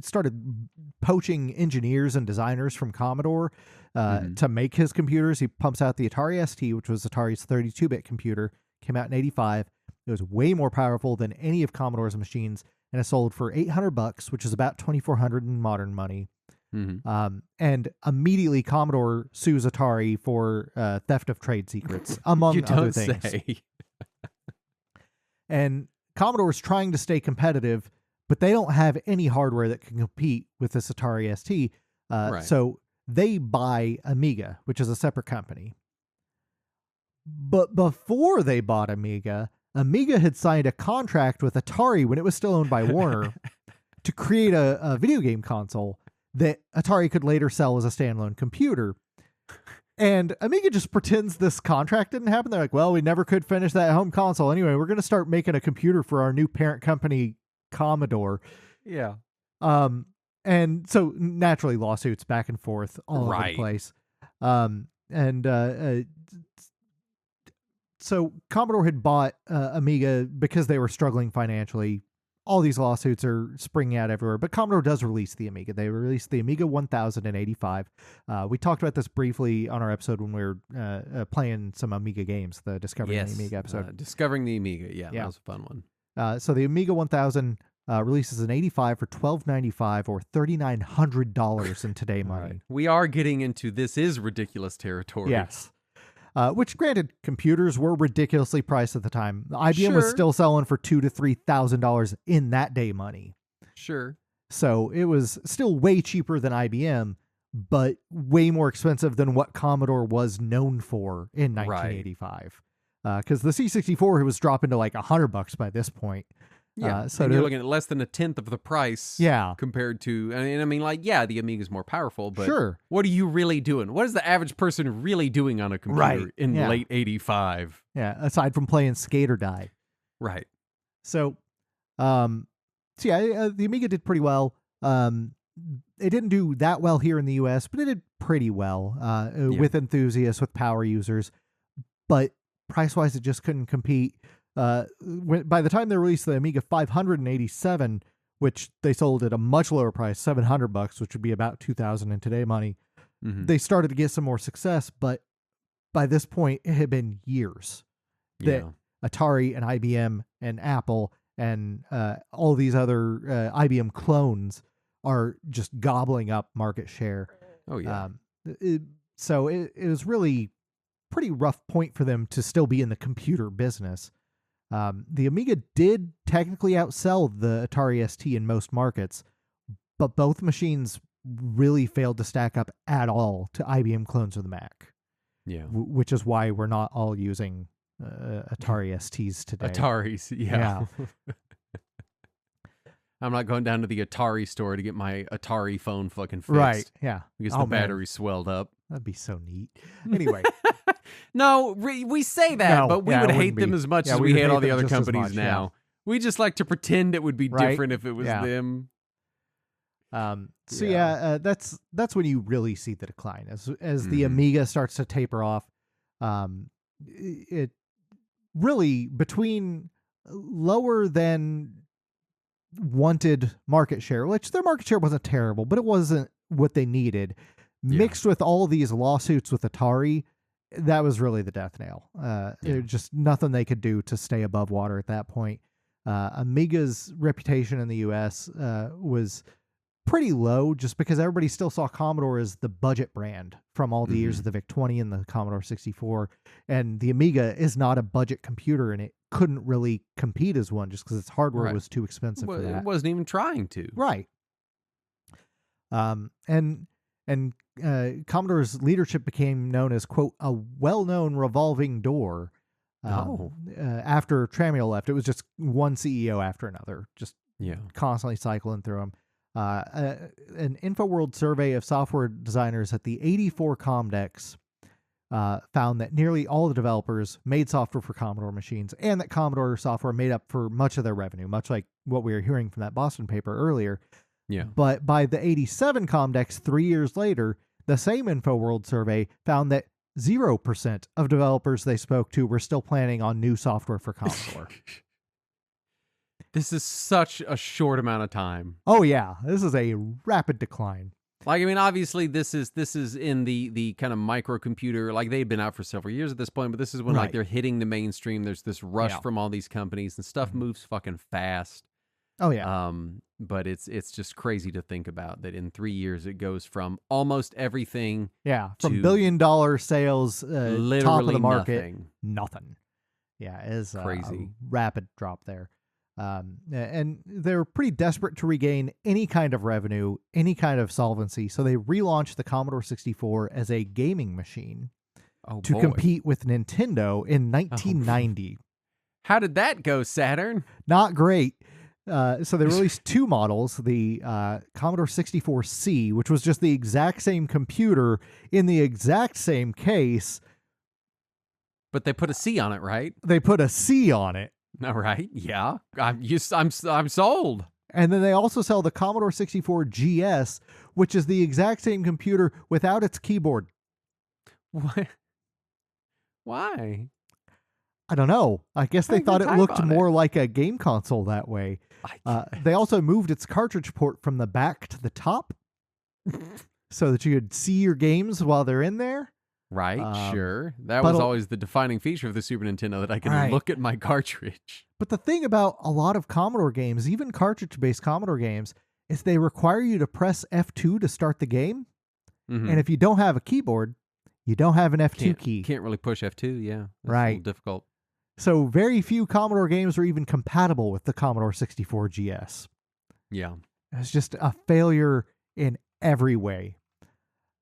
started poaching engineers and designers from Commodore to make his computers. He pumps out the Atari ST, which was Atari's 32-bit computer. Came out in 85. It was way more powerful than any of Commodore's machines, and it sold for $800, which is about $2,400 in modern money. Mm-hmm. And immediately Commodore sues Atari for theft of trade secrets, among other things. And Commodore's trying to stay competitive, but they don't have any hardware that can compete with this Atari ST. So they buy Amiga, which is a separate company. But before they bought Amiga had signed a contract with Atari when it was still owned by Warner to create a video game console that Atari could later sell as a standalone computer. And Amiga just pretends this contract didn't happen. They're like, well, we never could finish that home console. Anyway, we're going to start making a computer for our new parent company, Commodore. Yeah. And so naturally lawsuits back and forth all over the place. So Commodore had bought Amiga because they were struggling financially. All these lawsuits are springing out everywhere, but Commodore does release the Amiga. They released the Amiga 1000 in 85. We talked about this briefly on our episode when we were playing some Amiga games, the Discovering the Amiga episode. Discovering the Amiga, that was a fun one. So the Amiga 1000 releases an 85 for $12.95 or $3,900 in today money. Right. We are getting into this is ridiculous territory. Yes. Which, granted, computers were ridiculously priced at the time. IBM was Sure. still selling for $2,000 to $3,000 in that day money. Sure. So it was still way cheaper than IBM, but way more expensive than what Commodore was known for in 1985. Because the C64 was dropping to like $100 by this point. Yeah, so and you're looking at less than a tenth of the price. Yeah. Compared to, I mean, like, yeah, the Amiga's more powerful, but Sure. what are you really doing? What is the average person really doing on a computer in late '85? Yeah, aside from playing Skate or Die. Right. So, the Amiga did pretty well. It didn't do that well here in the US, but it did pretty well with enthusiasts, with power users. But price-wise, it just couldn't compete. By the time they released the Amiga 587, which they sold at a much lower price, $700, which would be about $2,000 in today money, they started to get some more success. But by this point, it had been years that Atari and IBM and Apple and all these other IBM clones are just gobbling up market share. Oh, yeah. So it was really pretty rough point for them to still be in the computer business. The Amiga did technically outsell the Atari ST in most markets, but both machines really failed to stack up at all to IBM clones of the Mac. Yeah. Which is why we're not all using Atari STs today. Ataris, yeah. I'm not going down to the Atari store to get my Atari phone fucking fixed. Right, yeah. Because the battery swelled up. That'd be so neat. Anyway. No, we say that, but we would hate them as much as we hate all the other companies now. Yeah. We just like to pretend it would be different if it was them. That's when you really see the decline as the Amiga starts to taper off. It really between lower than wanted market share, which their market share wasn't terrible, but it wasn't what they needed. Mixed with all of these lawsuits with Atari, that was really the death nail. There's just nothing they could do to stay above water at that point. Amiga's reputation in the U.S. Was pretty low just because everybody still saw Commodore as the budget brand from all the years of the VIC-20 and the Commodore 64. And the Amiga is not a budget computer, and it couldn't really compete as one just because its hardware was too expensive for that. It wasn't even trying to. Right. And Commodore's leadership became known as, quote, a well-known revolving door. After Tramiel left, it was just one CEO after another, just constantly cycling through them. An InfoWorld survey of software designers at the 84 Comdex found that nearly all the developers made software for Commodore machines, and that Commodore software made up for much of their revenue, much like what we were hearing from that Boston paper earlier. Yeah. But by the 87 Comdex, 3 years later, the same InfoWorld survey found that 0% of developers they spoke to were still planning on new software for Commodore. This is such a short amount of time. Oh yeah, this is a rapid decline. Like, I mean, obviously this is in the kind of microcomputer, like they'd been out for several years at this point, but this is when like they're hitting the mainstream. There's this rush from all these companies and stuff moves fucking fast. Oh yeah. But it's just crazy to think about that in 3 years it goes from almost everything. Yeah, from $1 billion sales, literally top of the market, nothing. Yeah, it is crazy. A rapid drop there. And they're pretty desperate to regain any kind of revenue, any kind of solvency. So they relaunched the Commodore 64 as a gaming machine to compete with Nintendo in 1990. How did that go, Saturn? Not great. So they released two models, the Commodore 64C, which was just the exact same computer in the exact same case. But they put a C on it, right? They put a C on it. All right. Yeah. I'm sold. And then they also sell the Commodore 64 GS, which is the exact same computer without its keyboard. What? Why? I don't know. I guess they thought it looked more like a game console that way. They also moved its cartridge port from the back to the top so that you could see your games while they're in there. Right, sure. That but was a- always the defining feature of the Super Nintendo, that I can Right. look at my cartridge. But the thing about a lot of Commodore games, even cartridge-based Commodore games, is they require you to press F2 to start the game. Mhm. And if you don't have a keyboard, you don't have an F2 key. Can't really push F2, yeah. That's a Right. little difficult. So very few Commodore games were even compatible with the Commodore 64 GS. Yeah. It's just a failure in every way.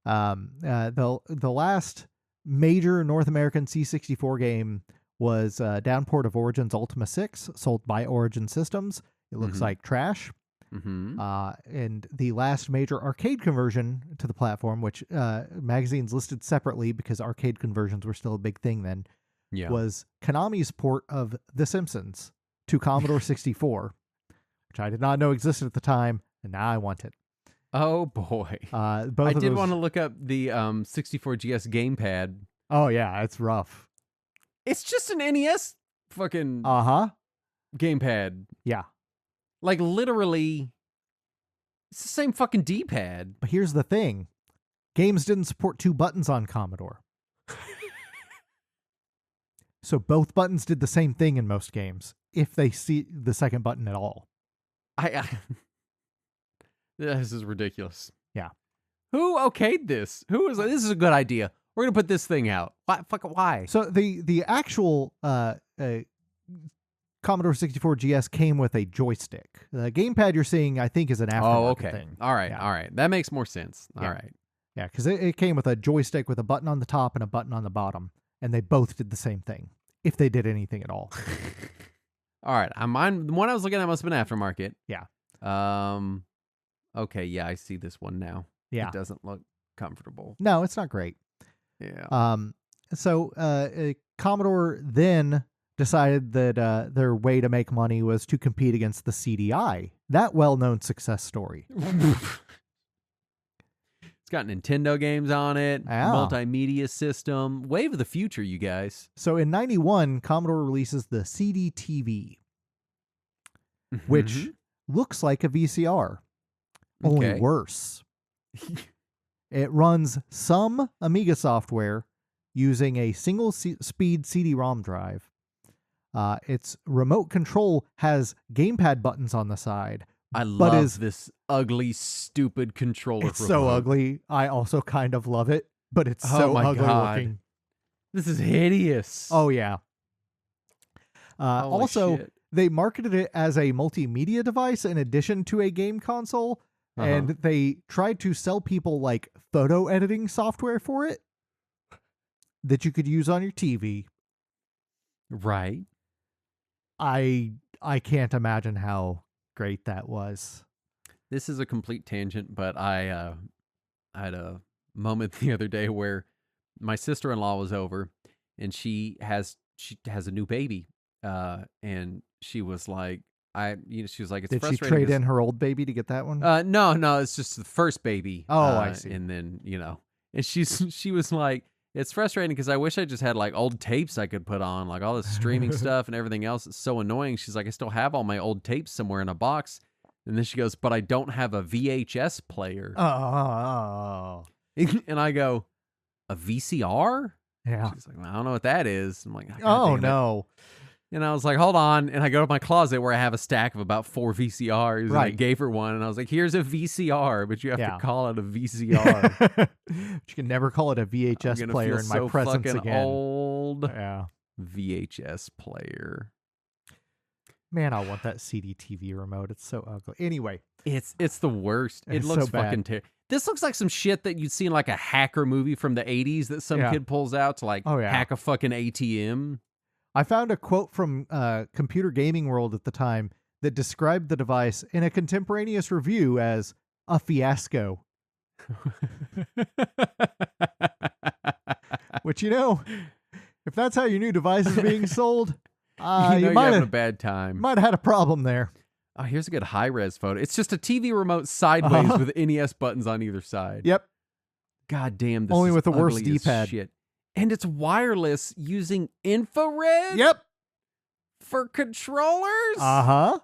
The last major North American C64 game was Downport of Origin's Ultima 6, sold by Origin Systems. It looks Mhm. like trash. Mm-hmm. And the last major arcade conversion to the platform, which magazines listed separately because arcade conversions were still a big thing then, Yeah. was Konami's port of The Simpsons to Commodore 64, which I did not know existed at the time, and now I want it. Oh boy. Both I of did those... want to look up the 64 GS gamepad. Oh yeah, it's rough. It's just an NES fucking Uh-huh. gamepad. Yeah. Like literally, it's the same fucking D-pad. But here's the thing. Games didn't support 2 buttons on Commodore. So both buttons did the same thing in most games, if they see the second button at all. This is ridiculous. Yeah. Who okayed this? Who was like, this is a good idea. We're gonna put this thing out. Why? So the actual Commodore 64 GS came with a joystick. The gamepad you're seeing, I think, is an aftermarket thing. All right. Yeah. All right. That makes more sense. Yeah. All right. Yeah, because it came with a joystick with a button on the top and a button on the bottom, and they both did the same thing, if they did anything at all. All right. The one I was looking at must have been aftermarket. Yeah. Okay. Yeah, I see this one now. Yeah. It doesn't look comfortable. No, it's not great. Yeah. So Commodore then decided that their way to make money was to compete against the CDI, that well-known success story. It's got Nintendo games on it, Yeah. multimedia system, wave of the future, you guys. So in 91, Commodore releases the CD-TV, which Mhm. looks like a VCR, only Okay. worse. It runs some Amiga software using a single-speed CD-ROM drive. Its remote control has gamepad buttons on the side. I but love this ugly, stupid controller. It's so remote. ugly. I also kind of love it, but it's Oh so my ugly God. looking. This is hideous. Oh, yeah. Holy Also, shit. they marketed it as a multimedia device in addition to a game console, and they tried to sell people like photo editing software for it that you could use on your TV. Right. I can't imagine how great that was. This is a complete tangent, but I had a moment the other day where my sister-in-law was over, and she has a new baby, and she was like, she was like, it's Did she frustrating. trade in her old baby to get that one? No, it's just the first baby. Oh, I see. And then and she was like, it's frustrating because I wish I just had like old tapes I could put on, like all this streaming stuff and everything else. It's so annoying. She's like, I still have all my old tapes somewhere in a box. And then she goes, but I don't have a VHS player. Oh. And I go, a VCR? Yeah. She's like, well, I don't know what that is. I'm like, Oh, damn it." no. And I was like, hold on. And I go to my closet where I have a stack of about 4 VCRs. And I Right. gave her one. And I was like, here's a VCR, but you have Yeah. to call it a VCR. But you can never call it a I'm VHS gonna player feel in my so presence fucking again. old. Yeah. VHS player. Man, I want that CD TV remote. It's so ugly. Anyway. It's the worst. It It's looks so bad. fucking terrible. This looks like some shit that you'd see in like a hacker movie from the 80s that some Yeah. kid pulls out to like Oh, yeah. hack a fucking ATM. I found a quote from Computer Gaming World at the time that described the device in a contemporaneous review as a fiasco. Which, if that's how your new device is being sold, you know you you're might having a have bad time. had a problem there. Oh, here's a good high-res photo. It's just a TV remote sideways Uh-huh. with NES buttons on either side. Yep. God damn, this Only is with the worst ugly as D-pad. shit. And it's wireless using infrared Yep. for controllers? Uh-huh.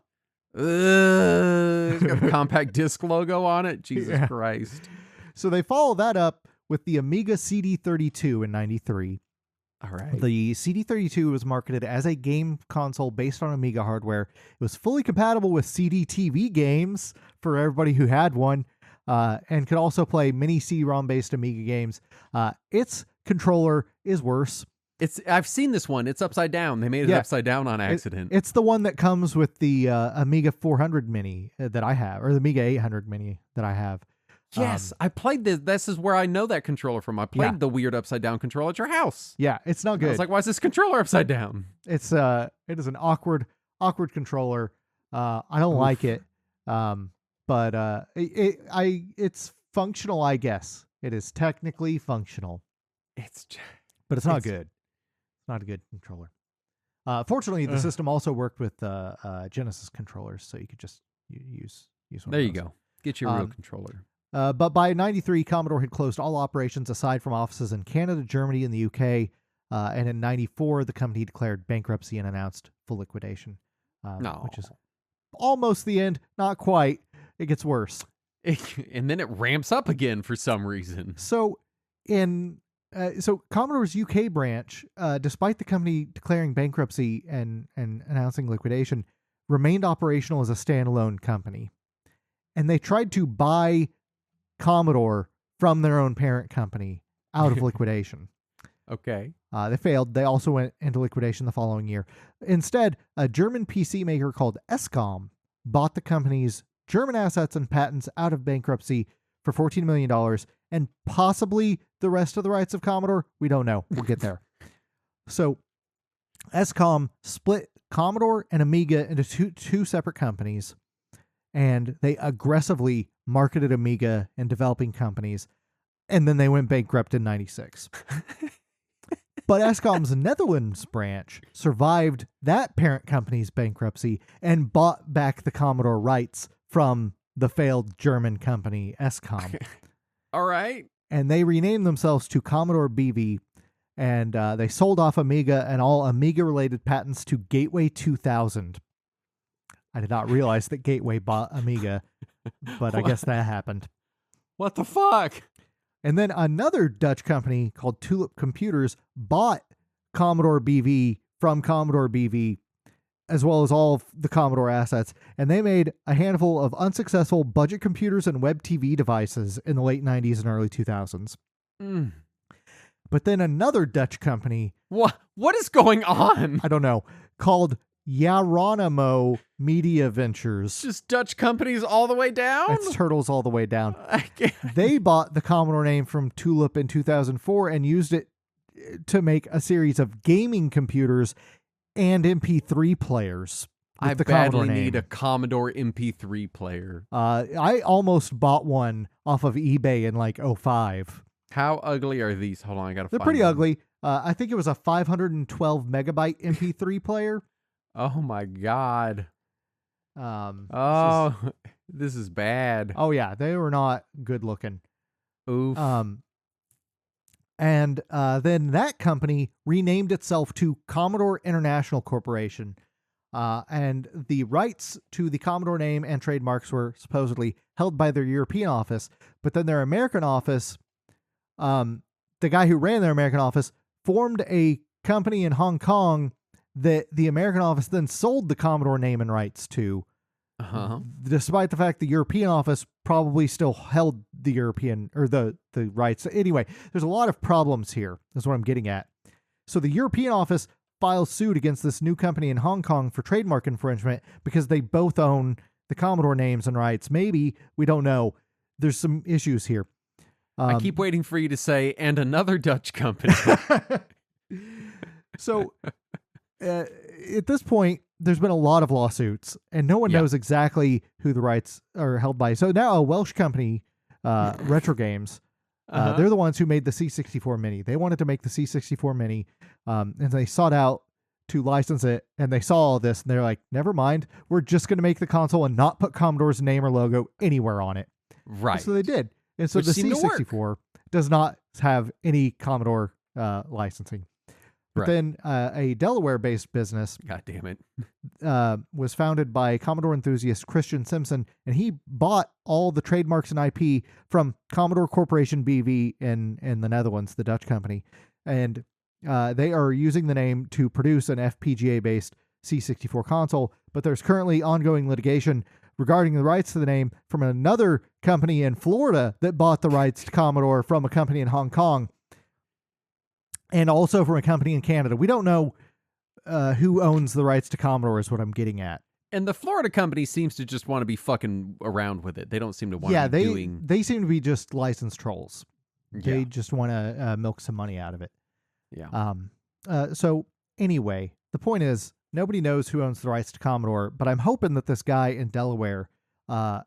It's got a compact disc logo on it. Jesus Yeah. Christ. So they follow that up with the Amiga CD32 in 93. All right. The CD32 was marketed as a game console based on Amiga hardware. It was fully compatible with CD-TV games for everybody who had one, and could also play mini CD-ROM based Amiga games. Its controller is worse. I've seen this one. It's upside down. They made it upside down on accident. It's the one that comes with the Amiga 400 Mini that I have, or the Amiga 800 Mini that I have. Yes, I played this. This is where I know that controller from. I played the weird upside down controller at your house. Yeah, it's not good. I was like, why is this controller upside down? It is an awkward controller. I don't like it. But it's functional, I guess. It is technically functional. But it's not good. It's not a good controller. Fortunately, the system also worked with Genesis controllers, so you could just use one. There you go. Get your real controller. But by 93, Commodore had closed all operations aside from offices in Canada, Germany, and the UK. And in 94, the company declared bankruptcy and announced full liquidation. Which is almost the end. Not quite. It gets worse. And then it ramps up again for some reason. So Commodore's UK branch, despite the company declaring bankruptcy and announcing liquidation, remained operational as a standalone company. And they tried to buy Commodore from their own parent company out of liquidation. Okay. They failed. They also went into liquidation the following year. Instead, a German PC maker called Escom bought the company's German assets and patents out of bankruptcy for $14 million and possibly the rest of the rights of Commodore. We don't know. We'll get there. So Escom split Commodore and Amiga into two separate companies, and they aggressively marketed Amiga in developing companies, and then they went bankrupt in 96. But Escom's Netherlands branch survived that parent company's bankruptcy and bought back the Commodore rights from the failed German company Escom. All right. And they renamed themselves to Commodore BV, and they sold off Amiga and all Amiga-related patents to Gateway 2000. I did not realize that Gateway bought Amiga, but I guess that happened. What the fuck? And then another Dutch company called Tulip Computers bought Commodore BV from Commodore BV, as well as all of the Commodore assets, and they made a handful of unsuccessful budget computers and web TV devices in the late 90s and early 2000s. But then another Dutch company... What is going on? I don't know. Called Yaronimo Media Ventures. Just Dutch companies all the way down? It's turtles all the way down. They bought the Commodore name from Tulip in 2004 and used it to make a series of gaming computers and MP3 players. I badly need a Commodore MP3 player. I almost bought one off of eBay in like 2005. How ugly are these? Hold on, I gotta They're find pretty them. ugly. I think it was a 512 megabyte MP3 player. Oh my god. This is bad. Oh yeah, they were not good looking. Oof. And then that company renamed itself to Commodore International Corporation. And the rights to the Commodore name and trademarks were supposedly held by their European office. But then their American office, the guy who ran their American office, formed a company in Hong Kong that the American office then sold the Commodore name and rights to. Despite the fact the European office probably still held the European or the rights. Anyway, there's a lot of problems here. That's what I'm getting at. So the European office files suit against this new company in Hong Kong for trademark infringement because they both own the Commodore names and rights. Maybe, we don't know. There's some issues here. I keep waiting for you to say, and another Dutch company. So at this point, there's been a lot of lawsuits, and no one knows exactly who the rights are held by. So now a Welsh company, Retro Games, they're the ones who made the C64 Mini. They wanted to make the C64 Mini, and they sought out to license it, and they saw all this, and they're like, never mind, we're just going to make the console and not put Commodore's name or logo anywhere on it. Right. And so they did. And so Which the seemed to work. C64 does not have any Commodore licensing. But Right. then a Delaware-based business God damn it. was founded by Commodore enthusiast Christian Simpson, and he bought all the trademarks and IP from Commodore Corporation BV in the Netherlands, the Dutch company. And they are using the name to produce an FPGA-based C64 console, but there's currently ongoing litigation regarding the rights to the name from another company in Florida that bought the rights to Commodore from a company in Hong Kong, and also from a company in Canada. We don't know who owns the rights to Commodore is what I'm getting at. And the Florida company seems to just want to be fucking around with it. They don't seem to want to be doing... they seem to be just licensed trolls. They Yeah. just want to milk some money out of it. Yeah. So anyway, the point is, nobody knows who owns the rights to Commodore, but I'm hoping that this guy in Delaware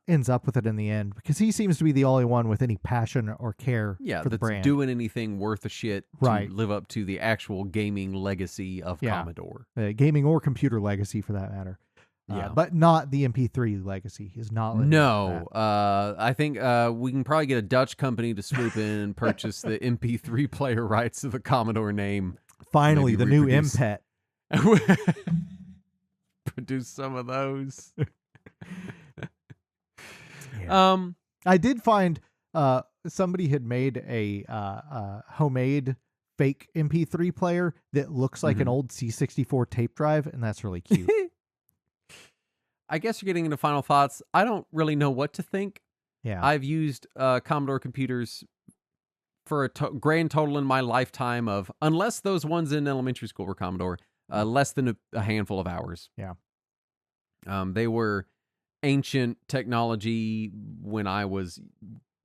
ends up with it in the end, because he seems to be the only one with any passion or care for the that's brand. doing anything worth a shit to Right. live up to the actual gaming legacy of Commodore. Gaming or computer legacy, for that matter. Yeah. But not the MP3 legacy. Is not living up to No. I think we can probably get a Dutch company to swoop in and purchase the MP3 player rights to the Commodore name. that. Finally, maybe the new reproduce- MPET. Produce some of those. Yeah. I did find somebody had made a homemade fake MP3 player that looks like an old C64 tape drive, and that's really cute. I guess you're getting into final thoughts. I don't really know what to think. Yeah. I've used Commodore computers for a grand total in my lifetime of, unless those ones in elementary school were Commodore, less than a handful of hours. Yeah. They were ancient technology when I was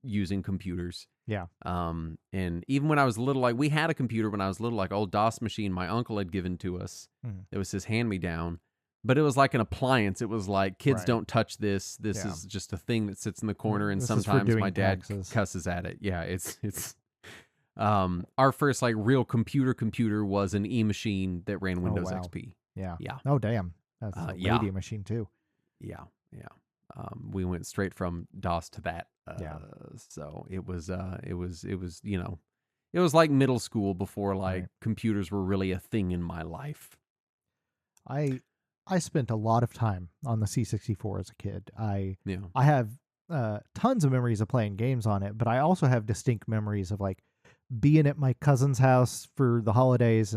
using computers. Yeah. And even when I was little, like we had a computer when I was little, like old DOS machine my uncle had given to us. It was his hand-me-down. But it was like an appliance. It was like, kids Right. don't touch this. This Yeah. is just a thing that sits in the corner, and This is for sometimes doing my dad taxes. cusses at it. Yeah, it's our first like real computer was an E-machine that ran Windows wow. XP. Yeah. Yeah. Oh, damn. That's a yeah. radio machine, too. Yeah. We went straight from DOS to that. Yeah. So it was you know, it was like middle school before like Right. computers were really a thing in my life. I spent a lot of time on the C64 as a kid. I Yeah. have tons of memories of playing games on it, but I also have distinct memories of like being at my cousin's house for the holidays,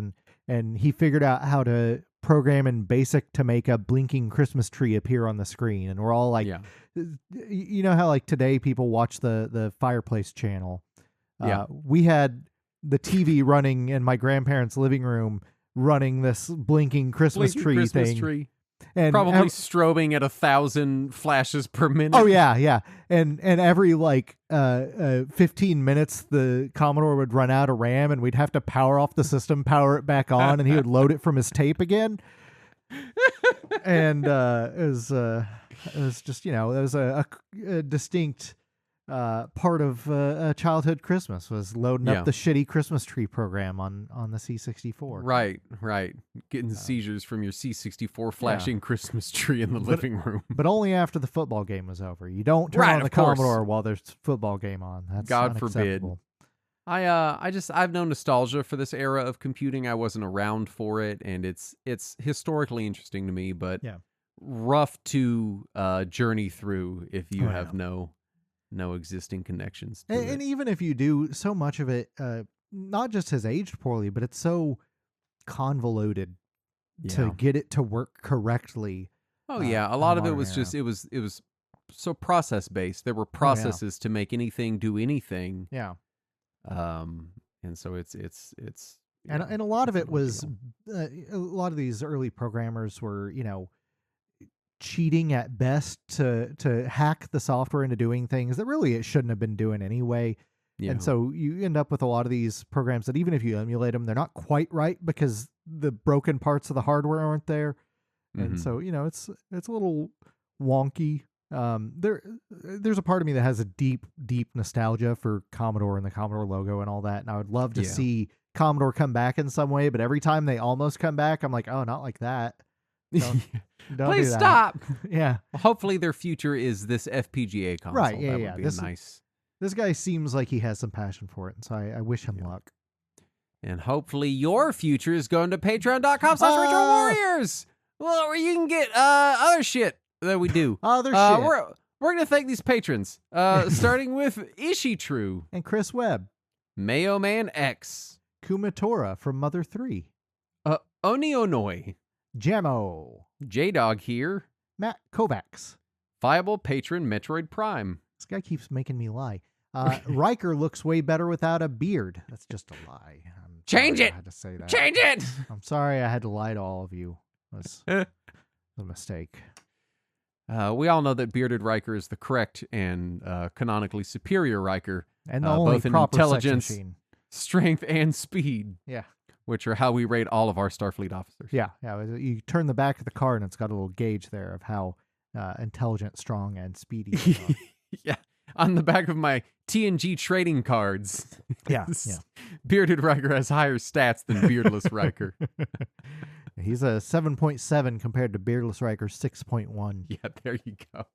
and he figured out how to program in BASIC to make a blinking Christmas tree appear on the screen, and we're all like, yeah. you know how like today people watch the Fireplace channel. Yeah. We had the TV running in my grandparents' living room, running this blinking Christmas Blinking tree Christmas thing. tree. And Probably strobing at 1,000 flashes per minute. oh yeah, and every like 15 minutes the Commodore would run out of RAM, and we'd have to power off the system, power it back on, and he would load it from his tape again. And it was just, you know, it was a distinct part of childhood Christmas was loading Yeah. up the shitty Christmas tree program on the C64. Right. Getting seizures from your C64 flashing Christmas tree in the living room. But only after the football game was over. You don't turn Right, on the of course. Commodore while there's football game on. That's God forbid. unacceptable. I've no nostalgia for this era of computing. I wasn't around for it, and it's historically interesting to me, but Yeah. rough to journey through if you Oh, have no existing connections to And it. even if you do, so much of it not just has aged poorly, but it's so convoluted to Yeah. get it to work correctly. Oh yeah, a lot of it modern was era. just it was so process based. There were processes to make anything do anything. Yeah. And so it's And yeah, and a lot of it's it no was deal. a lot of these early programmers were, you know, cheating at best to hack the software into doing things that really it shouldn't have been doing anyway. Yeah. And so you end up with a lot of these programs that even if you emulate them, they're not quite right because the broken parts of the hardware aren't there. And Mhm. so, you know, it's a little wonky. There's a part of me that has a deep nostalgia for Commodore and the Commodore logo and all that. And I would love to Yeah. see Commodore come back in some way, but every time they almost come back, I'm like, oh, not like that. Don't Please do that. stop. Yeah. Well, hopefully their future is this FPGA console. Right, yeah, that yeah. would be This- nice. This guy seems like he has some passion for it. And so I wish him Yeah. luck. And hopefully your future is going to patreon.com/retrowarriors. Well, where you can get other shit that we do. Other shit. We're going to thank these patrons, starting with Ishitrue, And Chris Webb. Mayo Man X, Kumatora from Mother 3. Onionoi, Jammo. J-Dog here, Matt Kovacs. Viable Patron Metroid Prime. This guy keeps making me lie. Riker looks way better without a beard. That's just a lie. Change it! I had to say that. Change it! I'm sorry I had to lie to all of you. It was a mistake. We all know that bearded Riker is the correct and canonically superior Riker, And the only both in proper intelligence, sex machine. strength, and speed. Yeah. Which are how we rate all of our Starfleet officers. Yeah. You turn the back of the card and it's got a little gauge there of how intelligent, strong, and speedy they are. Yeah. On the back of my TNG trading cards. Yeah. Bearded Riker has higher stats than beardless Riker. He's a 7.7 compared to beardless Riker's 6.1. Yeah, there you go.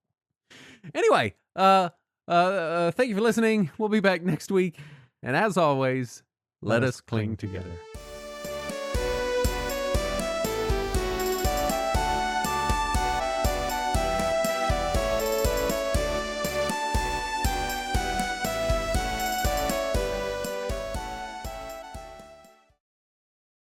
Anyway, thank you for listening. We'll be back next week. And as always, let us cling together.